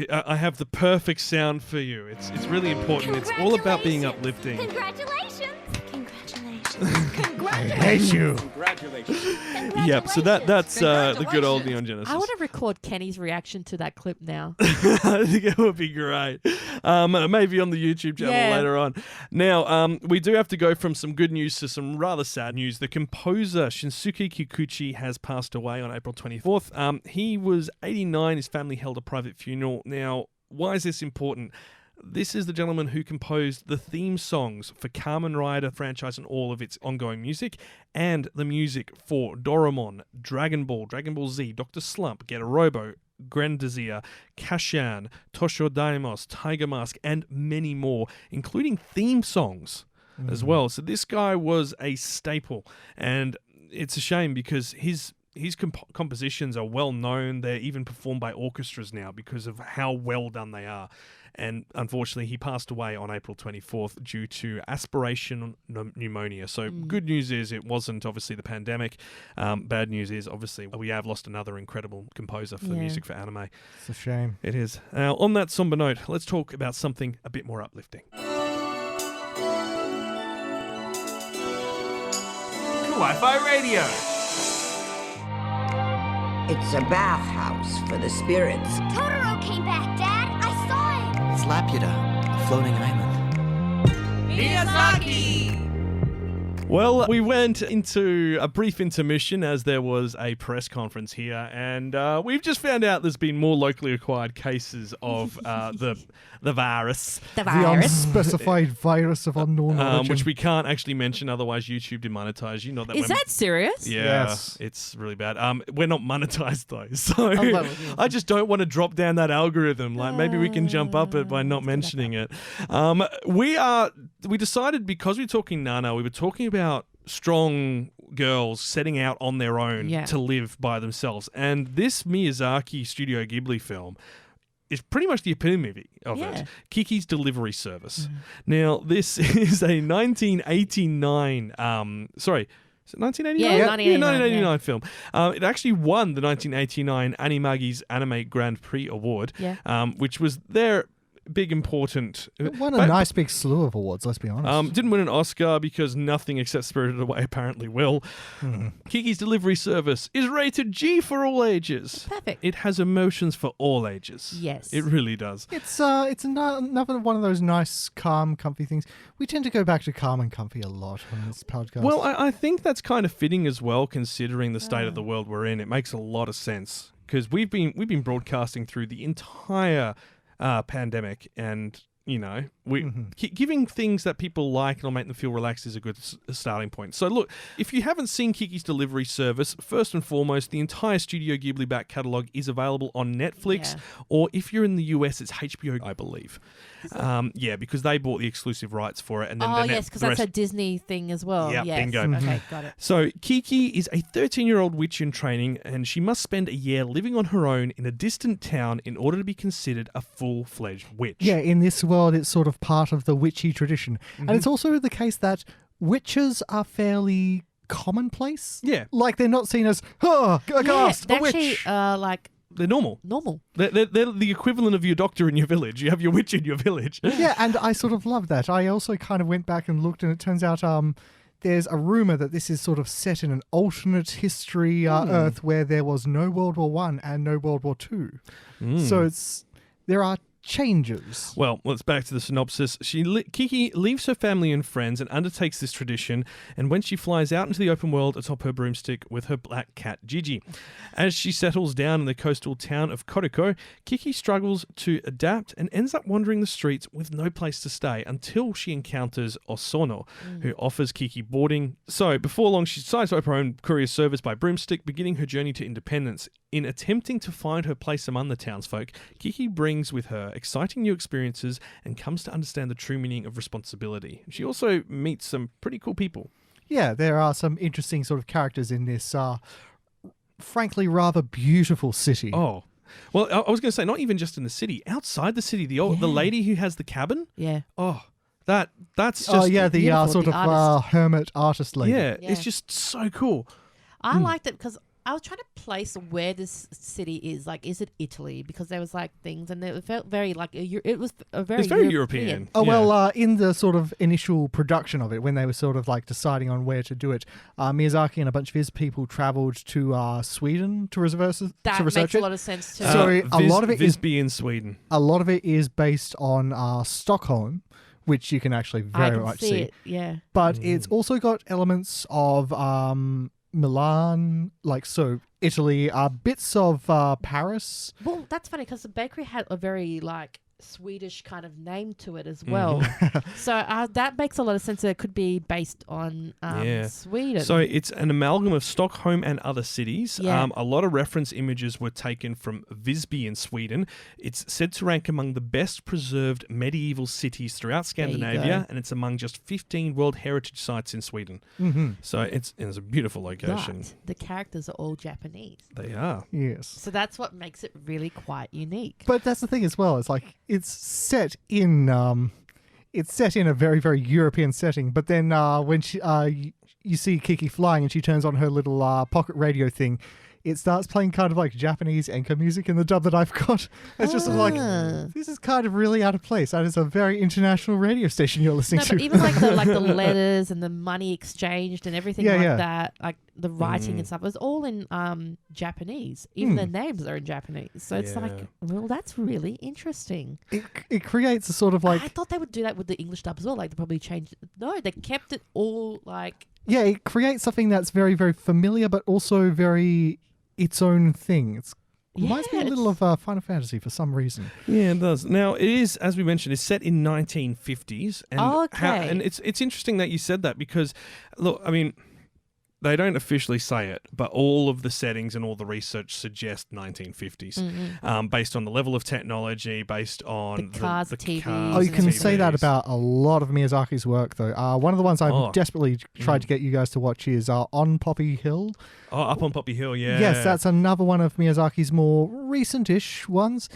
I have the perfect sound for you. It's really important. It's all about being uplifting. Congratulations! I hate you. Yep. So that's the good old Neon Genesis. I want to record Kenny's reaction to that clip now. I think it would be great. Maybe on the YouTube channel later on. Now, we do have to go from some good news to some rather sad news. The composer Shinsuke Kikuchi has passed away on April 24th. He was 89. His family held a private funeral. Now, why is this important? This is the gentleman who composed the theme songs for Kamen Rider franchise and all of its ongoing music, and the music for Doraemon, Dragon Ball Z, Dr. Slump, Get a Robo, Grenadier, Kashan, Tosho Daimos, Tiger Mask, and many more, including theme songs as well. So this guy was a staple, and it's a shame because his compositions are well known. They're even performed by orchestras now because of how well done they are. And unfortunately, he passed away on April 24th due to aspiration pneumonia. So good news is it wasn't obviously the pandemic. Bad news is obviously we have lost another incredible composer for the music for anime. It's a shame. It is. Now, on that somber note, let's talk about something a bit more uplifting. Kawaii-Fi Radio. It's a bathhouse for the spirits. Totoro came back, Dad. I saw it. It's Laputa, a floating island. Miyazaki. Well, we went into a brief intermission as there was a press conference here, and we've just found out there's been more locally acquired cases of the virus. The The unspecified virus of unknown origin. Which we can't actually mention, otherwise YouTube demonetize. You know that. Is that serious? Yeah, Yes. it's really bad. We're not monetized though, so well, yeah. I just don't want to drop down that algorithm. Like maybe we can jump up it by not mentioning it. We decided because we're talking Nana, we were talking about strong girls setting out on their own to live by themselves, and this Miyazaki Studio Ghibli film is pretty much the epitome of it. Kiki's Delivery Service. Now, this is a 1989. Sorry. Is it 1989? Yeah, 1989 film. It actually won the 1989 Animagi's Anime Grand Prix Award, which was their big important. It won a nice big slew of awards, let's be honest. Didn't win an Oscar because nothing except Spirited Away apparently will. Kiki's delivery service is rated G for all ages. Perfect. It has emotions for all ages. Yes. It really does. It's another one of those nice, calm, comfy things. We tend to go back to calm and comfy a lot on this podcast. Well, I think that's kind of fitting as well, considering the state of the world we're in. It makes a lot of sense because we've been broadcasting through the entire pandemic, and giving things that people like and will make them feel relaxed is a good starting point. So look, if you haven't seen Kiki's delivery service, first and foremost, the entire Studio Ghibli back catalogue is available on Netflix, or if you're in the US, it's HBO, I believe. Because they bought the exclusive rights for it. And then because that's a Disney thing as well. Yeah, yes. bingo. Okay, got it. So Kiki is a 13-year-old witch in training, and she must spend a year living on her own in a distant town in order to be considered a full-fledged witch. Yeah, in this world, it's sort of part of the witchy tradition. And it's also the case that witches are fairly commonplace. Yeah. Like, they're not seen as, aghast, a witch. They're normal. Normal. They're the equivalent of your doctor in your village. You have your witch in your village. Yeah, and I sort of love that. I also kind of went back and looked, and it turns out there's a rumor that this is sort of set in an alternate history Earth where there was no World War I and no World War II. So there are changes. Well, let's back to the synopsis. Kiki leaves her family and friends and undertakes this tradition, and when she flies out into the open world atop her broomstick with her black cat Gigi. As she settles down in the coastal town of Koriko, Kiki struggles to adapt and ends up wandering the streets with no place to stay until she encounters Osono, who offers Kiki boarding. So, before long, she decides to open her own courier service by broomstick, beginning her journey to independence. In attempting to find her place among the townsfolk, Kiki brings with her exciting new experiences and comes to understand the true meaning of responsibility. She also meets some pretty cool people. Yeah, there are some interesting sort of characters in this, frankly, rather beautiful city. Oh. Well, I was going to say, not even just in the city. Outside the city, the lady who has the cabin. Yeah. Oh, that's just... Oh, yeah, the sort the of hermit artist lady. Yeah, it's just so cool. I liked it because I was trying to place where this city is. Like, is it Italy? Because there was like things, and it felt very like it was a very. It's very European. Oh well, in the sort of initial production of it, when they were sort of like deciding on where to do it, Miyazaki and a bunch of his people travelled to Sweden to research it. That makes a lot of sense too. So a lot of it is Visby in Sweden. A lot of it is based on Stockholm, which you can actually very much see. It, yeah. But it's also got elements of Milan, Italy, bits of Paris. Well, that's funny because the bakery had a very Swedish kind of name to it as well. So that makes a lot of sense that it could be based on Sweden. So it's an amalgam of Stockholm and other cities. Yeah. A lot of reference images were taken from Visby in Sweden. It's said to rank among the best preserved medieval cities throughout Scandinavia, and it's among just 15 World Heritage Sites in Sweden. So it's a beautiful location. But the characters are all Japanese. They are. Yes. So that's what makes it really quite unique. But that's the thing as well. It's like it's set in a very, very European setting. But then when she you see Kiki flying and she turns on her little pocket radio thing, it starts playing kind of like Japanese enka music in the dub that I've got. It's just like, this is kind of really out of place. That is a very international radio station you're listening to. But even the letters and the money exchanged and everything that, like the writing and stuff, was all in Japanese. Even the names are in Japanese. So it's well, that's really interesting. It creates a sort of like... I thought they would do that with the English dub as well. Like they probably changed it. No, they kept it all like... Yeah, it creates something that's very, very familiar, but also very... its own thing. It reminds me a little of Final Fantasy for some reason. Yeah, it does. Now, it is, as we mentioned, it's set in 1950s. And and it's interesting that you said that because, look, I mean, they don't officially say it, but all of the settings and all the research suggest 1950s, based on the level of technology, based on the cars, TV. Oh, you can say that about a lot of Miyazaki's work, though. One of the ones I've desperately tried to get you guys to watch is On Poppy Hill. Oh, Up on Poppy Hill, yeah. Yes, that's another one of Miyazaki's more recent-ish ones.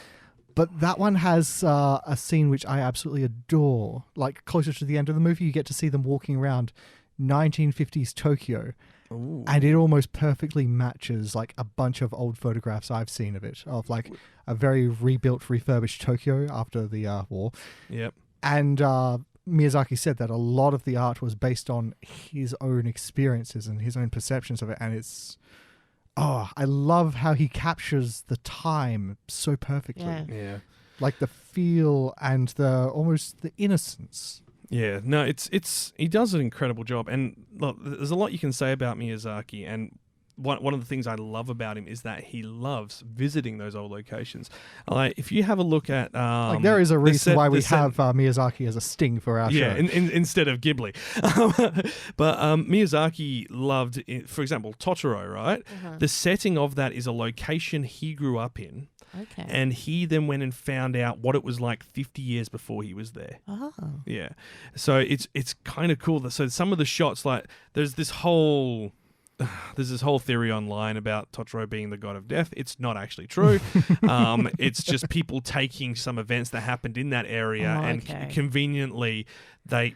But that one has a scene which I absolutely adore. Like, closer to the end of the movie, you get to see them walking around 1950s Tokyo. Ooh. And it almost perfectly matches like a bunch of old photographs I've seen of it, of like a very rebuilt, refurbished Tokyo after the war. Yep. And Miyazaki said that a lot of the art was based on his own experiences and his own perceptions of it. And it's, I love how he captures the time so perfectly. Yeah. Like the feel and the almost the innocence. Yeah, no, it's he does an incredible job, and look, there's a lot you can say about Miyazaki, and one of the things I love about him is that he loves visiting those old locations. Like if you have a look at like there is a reason why we have Miyazaki as a sting for our show. Yeah, instead of Ghibli. But Miyazaki loved, for example, Totoro, right? The setting of that is a location he grew up in. Okay. And he then went and found out what it was like 50 years before he was there. Oh. Yeah. So it's kind of cool. So some of the shots, like there's this whole theory online about Totoro being the god of death. It's not actually true. It's just people taking some events that happened in that area and conveniently they,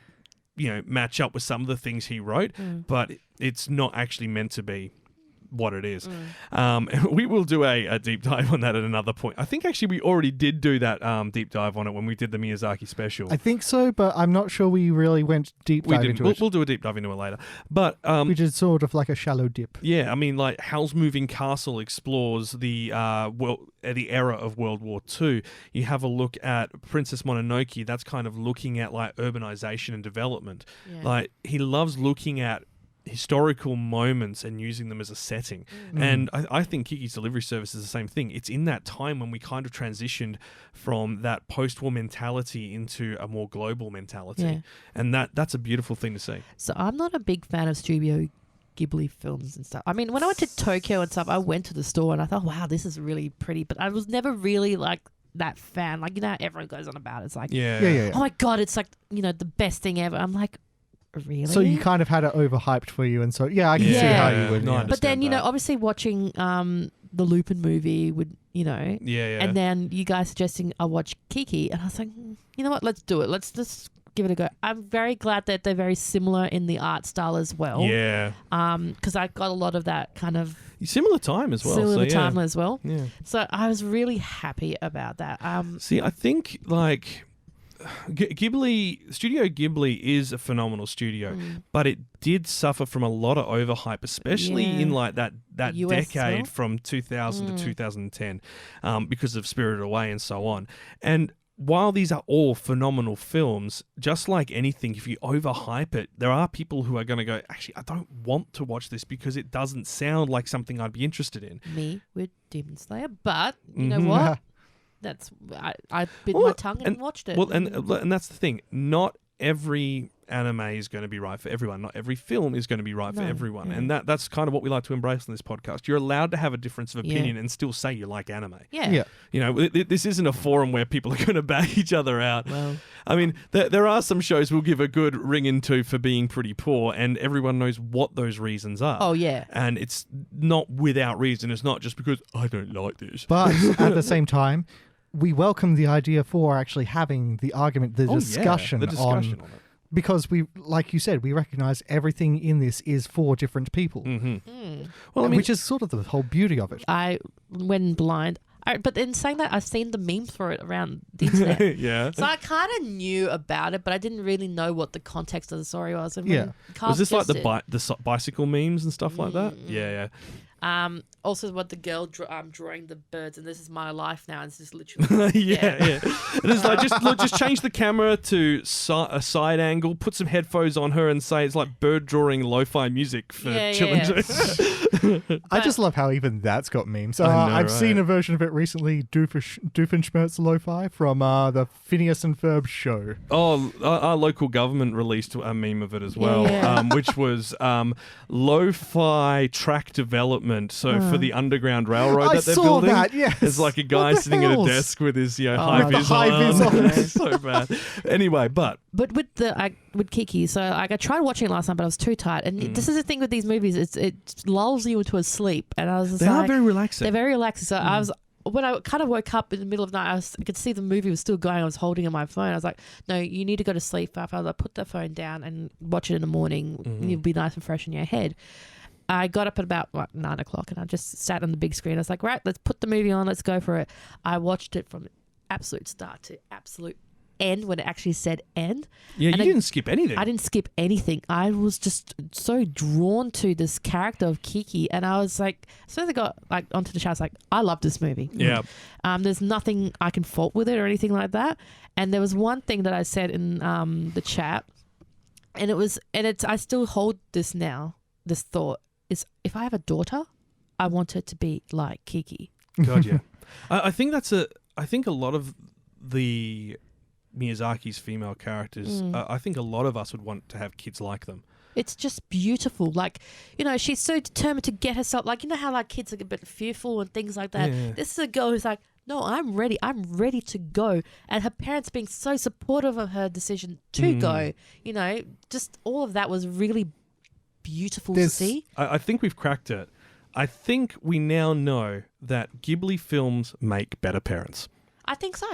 match up with some of the things he wrote, but it's not actually meant to be what it is. We will do a deep dive on that at another point. I think actually we already did do that deep dive on it when we did the Miyazaki special. I think so, but I'm not sure we really went deep dive into it. We'll do a deep dive into it later. But we did sort of like a shallow dip. Yeah, I mean, like Howl's Moving Castle explores the era of World War II. You have a look at Princess Mononoke. That's kind of looking at like urbanization and development. Yeah. Like he loves looking at historical moments and using them as a setting. And I think Kiki's Delivery Service is the same thing. It's in that time when we kind of transitioned from that post-war mentality into a more global mentality. Yeah. And that's a beautiful thing to see. So I'm not a big fan of Studio Ghibli films and stuff. I mean, when I went to Tokyo and stuff, I went to the store and I thought, wow, this is really pretty. But I was never really like that fan. Like, how everyone goes on about it. It's like, yeah. Oh my God, it's like, the best thing ever. I'm like, really? So you kind of had it overhyped for you, and so I can see how you would. No, but then obviously watching the Lupin movie would and then you guys suggesting I watch Kiki, and I was like, you know what? Let's do it. Let's just give it a go. I'm very glad that they're very similar in the art style as well. Yeah. Because I got a lot of that kind of similar time as well. Similar time as well. Yeah. So I was really happy about that. See, I think like Ghibli, Studio Ghibli is a phenomenal studio, but it did suffer from a lot of overhype, especially in like that decade from 2000 to 2010, because of Spirited Away and so on. And while these are all phenomenal films, just like anything, if you overhype it, there are people who are going to go, actually, I don't want to watch this because it doesn't sound like something I'd be interested in. Me with Demon Slayer, but you know what? That's I bit my tongue and watched it. Well, and that's the thing. Not every anime is going to be right for everyone. Not every film is going to be right for everyone. And that's kind of what we like to embrace on this podcast. You're allowed to have a difference of opinion and still say you like anime. Yeah. This isn't a forum where people are going to bag each other out. Well, I mean, there are some shows we'll give a good ring into for being pretty poor, and everyone knows what those reasons are. Oh, yeah. And it's not without reason. It's not just because I don't like this. But at the same time, we welcome the idea for actually having the argument, the discussion on it. Because we, like you said, we recognize everything in this is for different people. Well, which is sort of the whole beauty of it. I went blind. But in saying that, I've seen the memes for it around the internet. Yeah. So I kind of knew about it, but I didn't really know what the context of the story was. And was this like the bicycle memes and stuff like that? Yeah. Also, what the girl drawing the birds, and this is my life now. And it's just literally yeah. And it's like just change the camera to a side angle, put some headphones on her, and say it's like bird drawing lo-fi music for children. I just love how even that's got memes. I've seen a version of it recently, Doofenshmirtz lo-fi from the Phineas and Ferb show. Oh, our local government released a meme of it as well, which was lo-fi track development. So for the underground railroad that they're building, there's like a guy sitting at a desk with his high vis on. It's so bad. Anyway, but with Kiki, so I tried watching it last night, but I was too tired. And this is the thing with these movies; it lulls you into a sleep. And I was just they are very relaxing. They're very relaxing. So when I kind of woke up in the middle of the night, I could see the movie was still going. I was holding on my phone. I was like, no, you need to go to sleep. I was like, put the phone down and watch it in the morning. You'll be nice and fresh in your head. I got up at about 9 o'clock and I just sat on the big screen. I was like, right, let's put the movie on. Let's go for it. I watched it from absolute start to absolute end when it actually said end. Yeah, and you didn't skip anything. I didn't skip anything. I was just so drawn to this character of Kiki, and I was like, as soon as I got like onto the chat, I was like, I love this movie. Yeah. There's nothing I can fault with it or anything like that. And there was one thing that I said in the chat, and I still hold this now. This thought is, if I have a daughter, I want her to be like Kiki. God, yeah. I think a lot of the Miyazaki's female characters, I think a lot of us would want to have kids like them. It's just beautiful. Like, she's so determined to get herself, like, how like kids are a bit fearful and things like that. Yeah. This is a girl who's like, no, I'm ready to go. And her parents being so supportive of her decision to go, just all of that was really beautiful to see. I think we've cracked it. I think we now know that Ghibli films make better parents. I think so.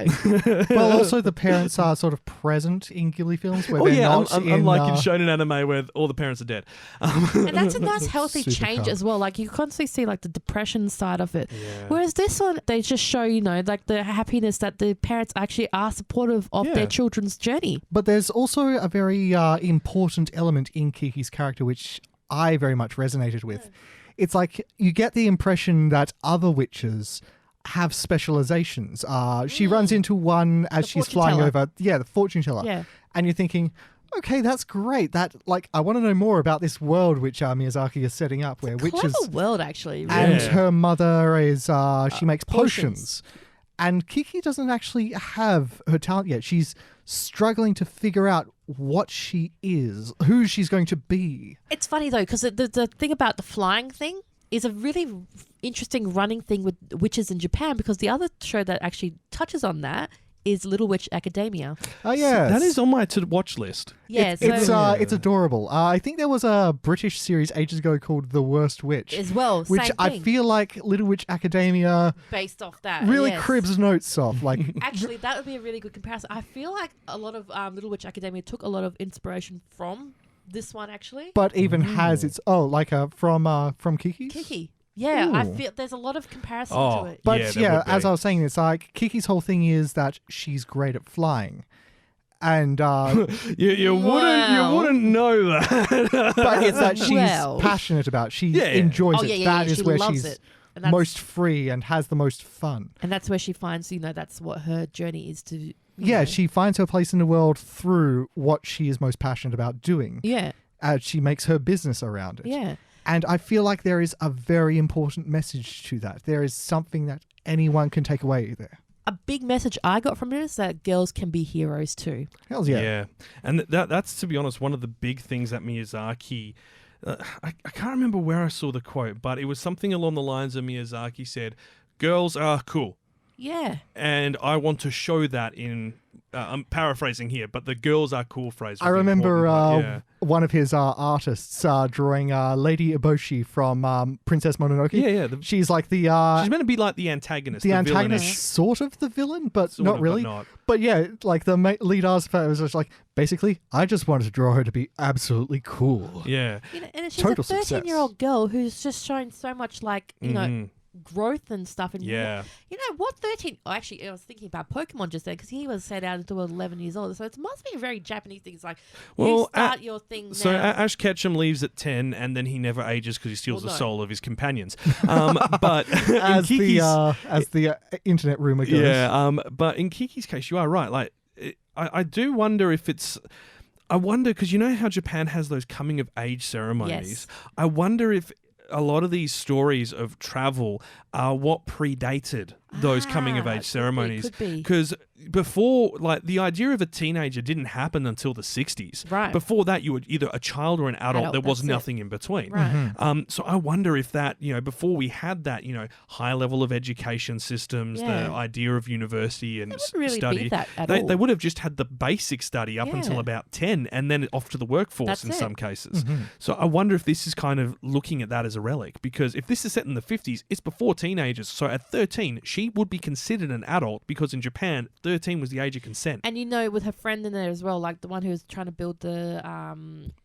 Well, also the parents are sort of present in Ghibli films where they're not unlike in shonen anime where all the parents are dead. And that's a nice healthy change calm. As well. Like you constantly see like the depression side of it. Yeah. Whereas this one, they just show, like the happiness that the parents actually are supportive of their children's journey. But there's also a very important element in Kiki's character which I very much resonated with. It's like you get the impression that other witches have specializations. She runs into one as she's flying over. Yeah, the fortune teller. Yeah. And you're thinking, okay, that's great. That I want to know more about this world which Miyazaki is setting up, where witches. Clever world, actually. And her mother is she makes potions. And Kiki doesn't actually have her talent yet. She's struggling to figure out what she is, who she's going to be. It's funny though, because the thing about the flying thing is a really interesting running thing with witches in Japan, because the other show that actually touches on that is Little Witch Academia. Oh, yeah. That is on my to-watch list. Yeah, it's adorable. I think there was a British series ages ago called The Worst Witch. As well, which same I thing. feel like Little Witch Academia based off that really cribs notes off. Like actually, that would be a really good comparison. I feel like a lot of Little Witch Academia took a lot of inspiration from this one, actually. But even has its from Kiki's? Kiki. Yeah, Ooh. I feel there's a lot of comparison to it. But as I was saying, it's like Kiki's whole thing is that she's great at flying. And you wouldn't know that. But it's that she's passionate about. She enjoys it. That is where she's most free and has the most fun. And that's where she finds, that's what her journey is to. Yeah, she finds her place in the world through what she is most passionate about doing. Yeah. She makes her business around it. Yeah. And I feel like there is a very important message to that. There is something that anyone can take away there. A big message I got from it is that girls can be heroes too. Hells yeah. Yeah. And that's, to be honest, one of the big things that Miyazaki... I can't remember where I saw the quote, but it was something along the lines of Miyazaki said, girls are cool. Yeah. And I want to show that in... I'm paraphrasing here, but the girls are cool phrase. I remember one of his artists drawing Lady Eboshi from Princess Mononoke. Yeah. She's like the... she's meant to be like the antagonist. The antagonist, sort of the villain, but not really. But yeah, like the lead artist was just like, basically, I just wanted to draw her to be absolutely cool. Yeah. And she's Total a 13-year-old girl who's just showing so much like, growth and stuff. And what 13... Oh, actually, I was thinking about Pokemon just then, because he was set out until 11 years old. So it must be a very Japanese thing. It's like, you start your thing so now. Ash Ketchum leaves at 10 and then he never ages because he steals the soul of his companions. But as the internet rumor goes. Yeah, but in Kiki's case, you are right. Like, I do wonder if it's... I wonder, because you know how Japan has those coming-of-age ceremonies? Yes. I wonder if a lot of these stories of travel are what predated those coming-of-age ceremonies. Could be. Because before, like, the idea of a teenager didn't happen until the 60s. Right. Before that, you were either a child or an adult. There was nothing in between. Right. So I wonder if that, before we had that, high level of education systems, the idea of university and really study, be that at they all. would have just had the basic study up until about 10 and then off to the workforce in some cases. So I wonder if this is kind of looking at that as a relic, because if this is set in the 50s, it's before teenagers. So at 13, she would be considered an adult, because in Japan, 13 was the age of consent. And with her friend in there as well, like the one who was trying to build the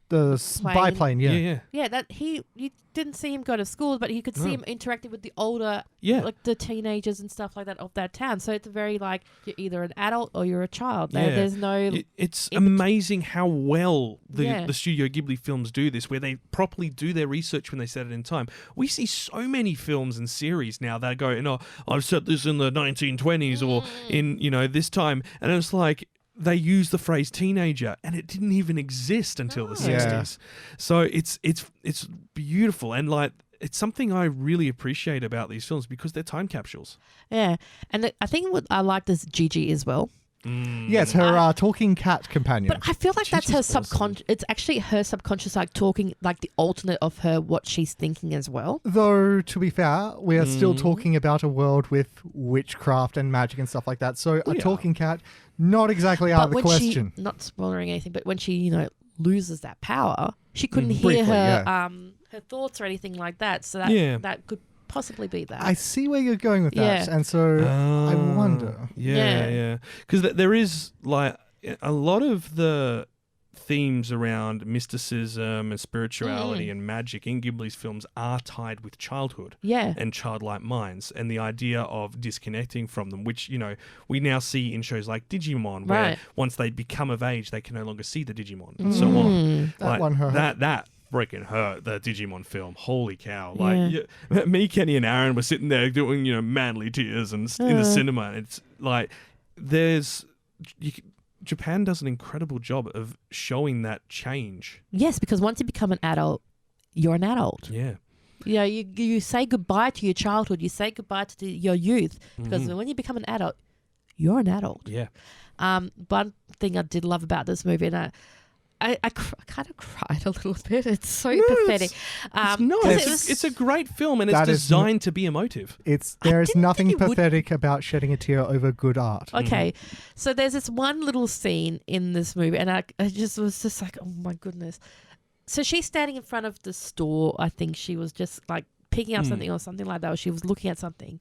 biplane, Yeah, that you didn't see him go to school, but you could see him interacting with the older, like the teenagers and stuff like that of that town. So it's very like you're either an adult or you're a child. There's no. It's amazing how well the Studio Ghibli films do this, where they properly do their research when they set it in time. We see so many films and series now that go, I've set this in the 1920s or in this time, and it's like. They use the phrase teenager, and it didn't even exist until the 60s. So it's beautiful, and like it's something I really appreciate about these films because they're time capsules. Yeah, and I think what I like is Gigi as well. Yeah, it's her talking cat companion. But I feel like that's her awesome. subconscious. It's actually her subconscious, like talking, like the alternate of her, what she's thinking as well. Though, to be fair, we are still talking about a world with witchcraft and magic and stuff like that. So talking cat, not exactly out of the question. Not spoiling anything, but when she, loses that power, she couldn't hear briefly, her her thoughts or anything like that. So that could possibly be that. I see where you're going with that, and so I wonder. Yeah. Because there is like a lot of the themes around mysticism and spirituality and magic in Ghibli's films are tied with childhood and childlike minds and the idea of disconnecting from them, which, we now see in shows like Digimon, where once they become of age, they can no longer see the Digimon and so on. That one hurt. That freaking hurt, the Digimon film. Holy cow. Like, me, Kenny, and Aaron were sitting there doing, manly tears and in the cinema. It's like, Japan does an incredible job of showing that change. Yes, because once you become an adult, you're an adult. Yeah. You say goodbye to your childhood. You say goodbye to your youth. Because when you become an adult, you're an adult. Yeah. One thing I did love about this movie, and I kind of cried a little bit. It's so pathetic. It's nice. It's a great film, and it's designed to be emotive. There is nothing pathetic about shedding a tear over good art. Okay, so there's this one little scene in this movie, and I just was just like, oh my goodness. So she's standing in front of the store. I think she was just like picking up something or something like that, or she was looking at something,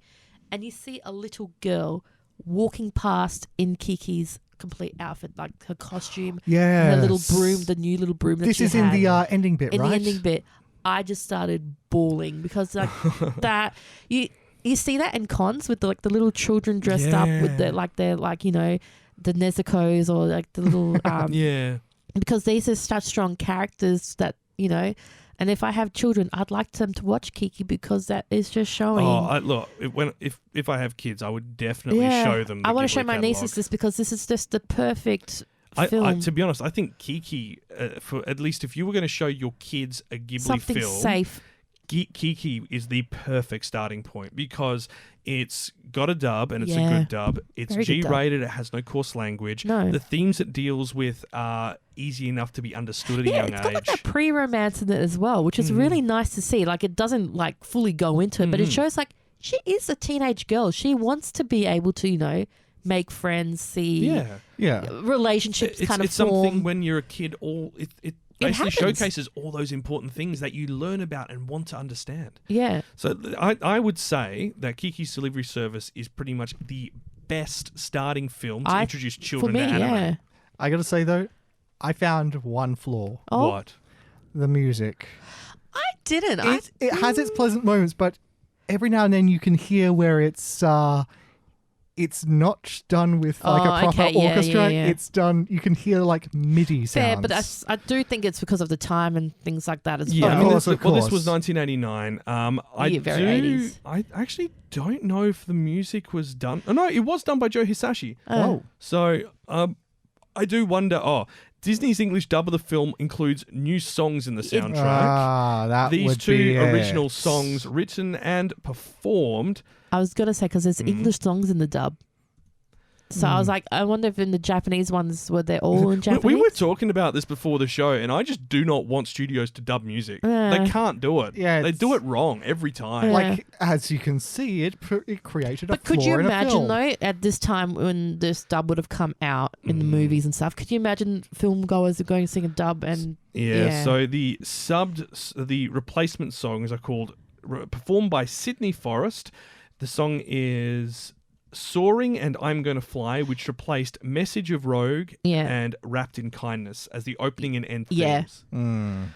and you see a little girl walking past in Kiki's complete outfit, like her costume, her little broom, the new little broom that this she is had. in the ending bit, in right? the ending bit, I just started bawling because like that you see that in cons with the little children dressed up with the the Nezuko's or like the little because these are such strong characters that and if I have children, I'd like them to watch Kiki because that is just showing. If I have kids, I would definitely show them. I want to show my catalog. nieces this because this is just the perfect film. To be honest, I think Kiki, for at least if you were going to show your kids a Ghibli something film, safe. Kiki is the perfect starting point because it's got a dub and it's a good dub. It's Very good G-rated. It has no coarse language. No. The themes it deals with are easy enough to be understood at a young it's got like age. that pre-romance in it as well, which is really nice to see. Like it doesn't like fully go into it, but it shows like she is a teenage girl. She wants to be able to, make friends, see relationships kind of it's form. something when you're a kid, it basically happens. showcases all those important things that you learn about and want to understand. Yeah. So I would say that Kiki's Delivery Service is pretty much the best starting film to introduce children for me, to anime. Yeah. I got to say, though, I found one flaw. Oh. What? The music. I didn't. It has its pleasant moments, but every now and then you can hear where it's not done with like a proper orchestra. Yeah. It's done. You can hear like MIDI sounds. Fair, but I do think it's because of the time and things like that as Yeah, well. I mean, Of course. well, this was 1989. Very 80s. I actually don't know if the music was done. Oh, no, it was done by Joe Hisashi. Oh. So I do wonder. Disney's English dub of the film includes new songs in the soundtrack. That These would two be original it. songs, written and performed. I was going to say, because there's English songs in the dub. So I was like, I wonder if in the Japanese ones, were they all in Japanese? We were talking about this before the show, and I just do not want studios to dub music. They can't do it. Yeah, they do it wrong every time. Like, as you can see, it created a But could flaw you in a imagine, film. though, at this time when this dub would have come out in the movies and stuff, could you imagine film goers are going to sing a dub and... So the replacement songs are called, performed by Sydney Forrest. The song is Soaring and I'm Gonna Fly, which replaced Message of Rogue Yeah. and Wrapped in Kindness as the opening and end Yeah. themes.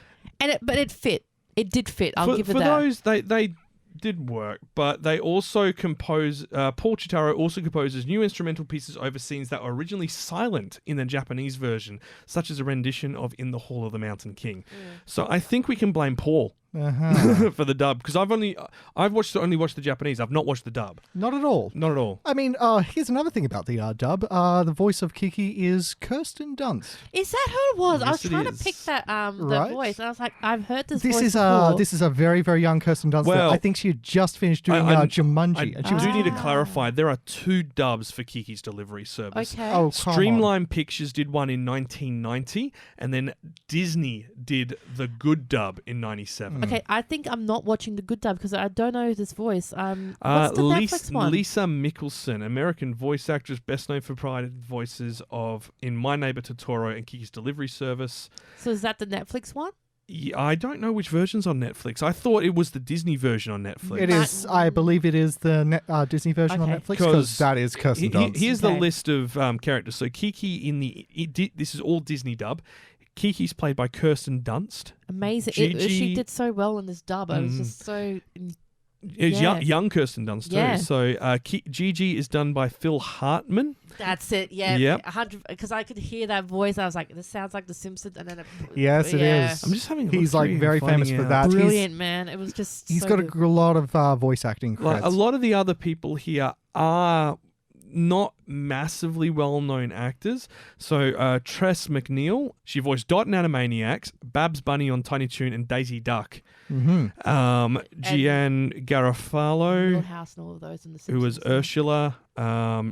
But it fit. It did fit. I'll give it for that. those, they did work, but they also compose. Paul Chitaro also composes new instrumental pieces over scenes that were originally silent in the Japanese version, such as a rendition of "In the Hall of the Mountain King." So I think we can blame Paul for the dub, because I've only watched the Japanese. I've not watched the dub. Not at all. Not at all. I mean, here's another thing about the dub. The voice of Kiki is Kirsten Dunst. Is that who it was? I was Yes, it trying to is. pick that the Right. voice, and I was like, I've heard this This voice is before. this is a very, very young Kirsten Dunst. Well, I think she had just finished doing Jumanji. I and she was do need to clarify, there are 2 dubs for Kiki's delivery service. Okay. Oh, come on. Streamline Pictures did one in 1990, and then Disney did the good dub in 97. Okay, I think I'm not watching the good dub because I don't know this voice. What's the Netflix one? Lisa Mickelson, American voice actress, best known for providing voices of in My Neighbor Totoro and Kiki's Delivery Service. So is that the Netflix one? Yeah, I don't know which version's on Netflix. I thought it was the Disney version on Netflix. It is. I believe it is the Disney version on Okay. Netflix, because that is Kirsten Dunst. Here's the Okay. list of characters. So Kiki this is all Disney dub. Kiki's played by Kirsten Dunst. Amazing. Gigi- She did so well in this dub. I was just so... It's Yeah. young Kirsten Dunst too. Yeah. So Gigi is done by Phil Hartman. That's it. Yeah. Yep. 100. Because I could hear that voice. I was like, this sounds like The Simpsons. And then Yes, it is. I'm just having a He's look like through very and finding famous for out. that. Brilliant, man. It was just He's so got good. a lot of voice acting Like, credits. a lot of the other people here are not massively well-known actors. So Tress MacNeille, she voiced Dot in Animaniacs, Babs Bunny on Tiny Toon, and Daisy Duck. Gian Garofalo, House and all of those in The Simpsons. who was Ursula.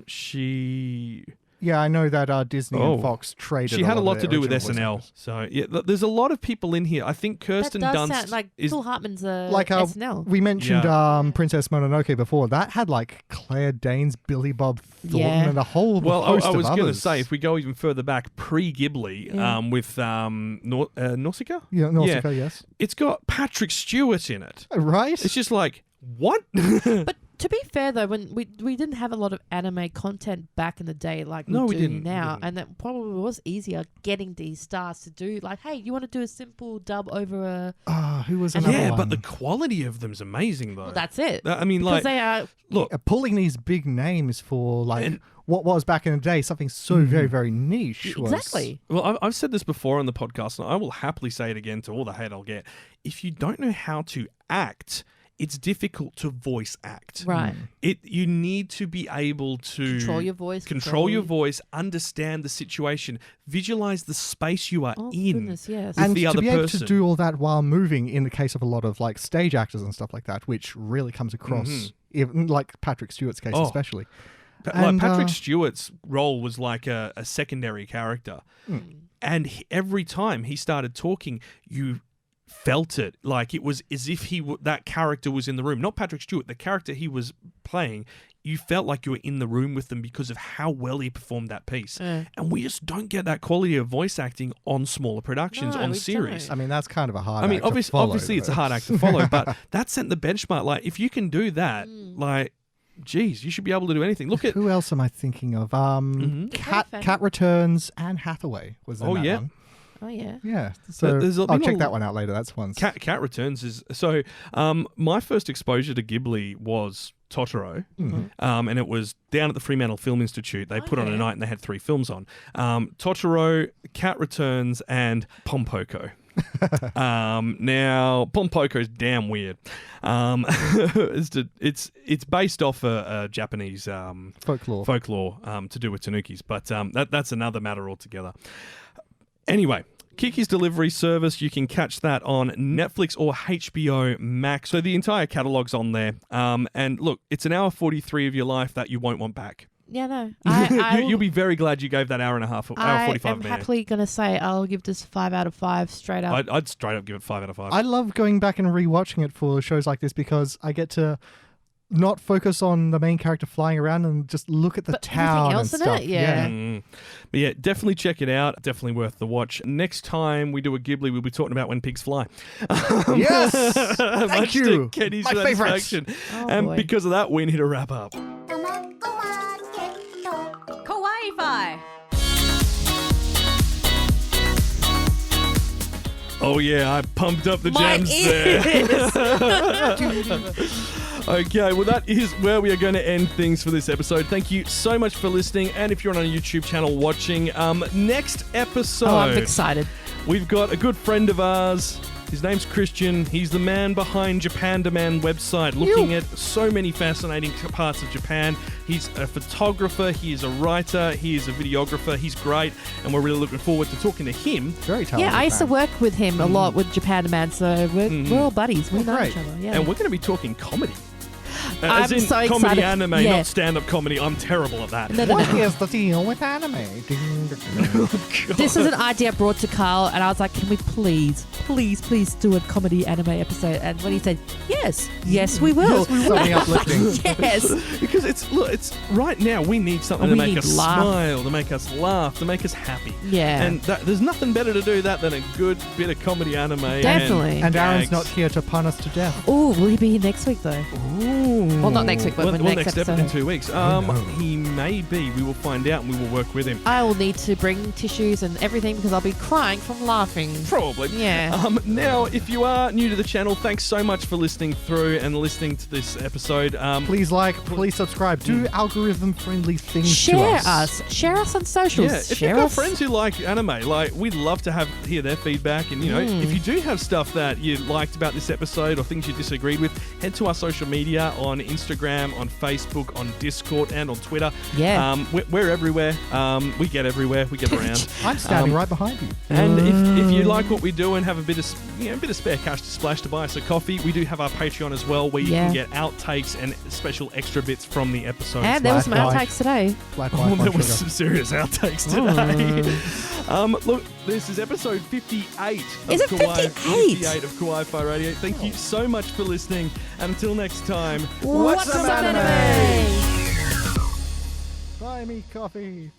She Yeah, I know that Disney and Fox traded. She had a lot of to their do with original voice SNL. actors. So yeah, there's a lot of people in here. I think Kirsten that does Dunst sound like is Phil Hartman's Like SNL. we mentioned Princess Mononoke before. That had like Claire Danes, Billy Bob Thornton, Yeah. and a whole well. host I of was going to others. say, if we go even further back, pre-Ghibli, with Nausicaa. Yeah, Nausicaa, yes. It's got Patrick Stewart in it. Right? It's just like, what? But to be fair though, when we didn't have a lot of anime content back in the day like we do didn't. now, and that probably was easier getting these stars to do like, hey, you want to do a simple dub over a... Who was another Yeah, one? but the quality of them's amazing though. Well, that's it. I mean, Because like, they are... look, Pulling these big names for like And- what was back in the day something so very, very niche. Was, Exactly. well, I've said this before on the podcast, and I will happily say it again to all the hate I'll get. If you don't know how to act, it's difficult to voice act. Right. You need to be able to Control your voice. control your voice, understand the situation, visualize the space you are Oh, in. goodness, yes. with And the to other be able person. to do all that while moving, in the case of a lot of like stage actors and stuff like that, which really comes across, even like Patrick Stewart's case especially. Like Patrick Stewart's role was like a secondary character, and every time he started talking, you felt it like it was as if that character was in the room. Not Patrick Stewart, the character he was playing. You felt like you were in the room with them because of how well he performed that piece. And we just don't get that quality of voice acting on smaller productions, No, on we series. don't. I mean, that's kind of a hard. I mean, act to follow, obviously it's a though. hard act to follow, but that set the benchmark. Like, if you can do that, like, geez, you should be able to do anything. Look at Who else am I thinking of? Cat Returns, Anne Hathaway was in that one. Oh yeah. Yeah, so there's I'll been check a- that one out later. That's one. Cat Returns is so. My first exposure to Ghibli was Totoro, and it was down at the Fremantle Film Institute. They put on a night and they had 3 films on: Totoro, Cat Returns, and Pompoko. Now Pompoko is damn weird. It's based off a Japanese folklore to do with tanukis, but that's another matter altogether. Anyway, Kiki's Delivery Service, you can catch that on Netflix or HBO Max. So the entire catalogue's on there. And look, it's an hour 43 of your life that you won't want back. Yeah, no. You'll be very glad you gave that hour and a half, hour 45 I'm minutes. happily going to say I'll give this 5 out of 5 straight up. I'd straight up give it 5 out of 5. I love going back and rewatching it for shows like this because I get to not focus on the main character flying around and just look at the town else and in stuff. it? Yeah. But yeah, definitely check it out. Definitely worth the watch. Next time we do a Ghibli, we'll be talking about When Pigs Fly. Yes! Much Thank to you. Kenny's My favourite. satisfaction. Oh, And boy. because of that, we need to wrap up. ともこも Oh, yeah, I pumped up the My jams ears. there. Okay, well, that is where we are going to end things for this episode. Thank you so much for listening. And if you're on our YouTube channel watching, next episode... Oh, I'm excited. We've got a good friend of ours. His name's Christian. He's the man behind Japan Demand website, looking at so many fascinating parts of Japan. He's a photographer, he is a writer, he is a videographer. He's great, and we're really looking forward to talking to him. Very talented. Yeah, I used to work with him a lot with Japan Demand, so we're all buddies. We know each other. Yeah. And we're going to be talking comedy. I'm As in so excited. comedy anime, Yeah. not stand-up comedy. I'm terrible at that. What is the deal with anime? This is an idea brought to Carl, and I was like, can we please do a comedy anime episode? And when he said, yes, we will. Something uplifting. Yes. Because it's right now we need something to We make need us laugh. smile, to make us laugh, to make us happy. Yeah. And there's nothing better to do that than a good bit of comedy anime. Definitely. And Aaron's gags. not here to pun us to death. Oh, will he be here next week, though? Ooh. Well, not next week, but the next episode. in 2 weeks. He may be. We will find out, and we will work with him. I will need to bring tissues and everything because I'll be crying from laughing. Probably. Yeah. Now, if you are new to the channel, thanks so much for listening through and listening to this episode. Please like, please subscribe. Do algorithm-friendly things Share to us. Share us on socials. Yeah, if Share you've got us. friends who like anime, we'd love to hear their feedback. And, if you do have stuff that you liked about this episode or things you disagreed with, head to our social media on Instagram, on Facebook, on Discord, and on Twitter. Yeah. We're everywhere. We get everywhere. We get around. I'm standing right behind you. And if you like what we do and have a bit of spare cash to splash to buy us a coffee, we do have our Patreon as well, where you can get outtakes and special extra bits from the episodes. And there was some outtakes today. Black Oh, white, there sugar. was some serious outtakes today. Look, this is episode 58 of Is it 58? 58 of Kawaii-Fi Radio. Thank you so much for listening. And until next time, What's up, anime? Buy me coffee.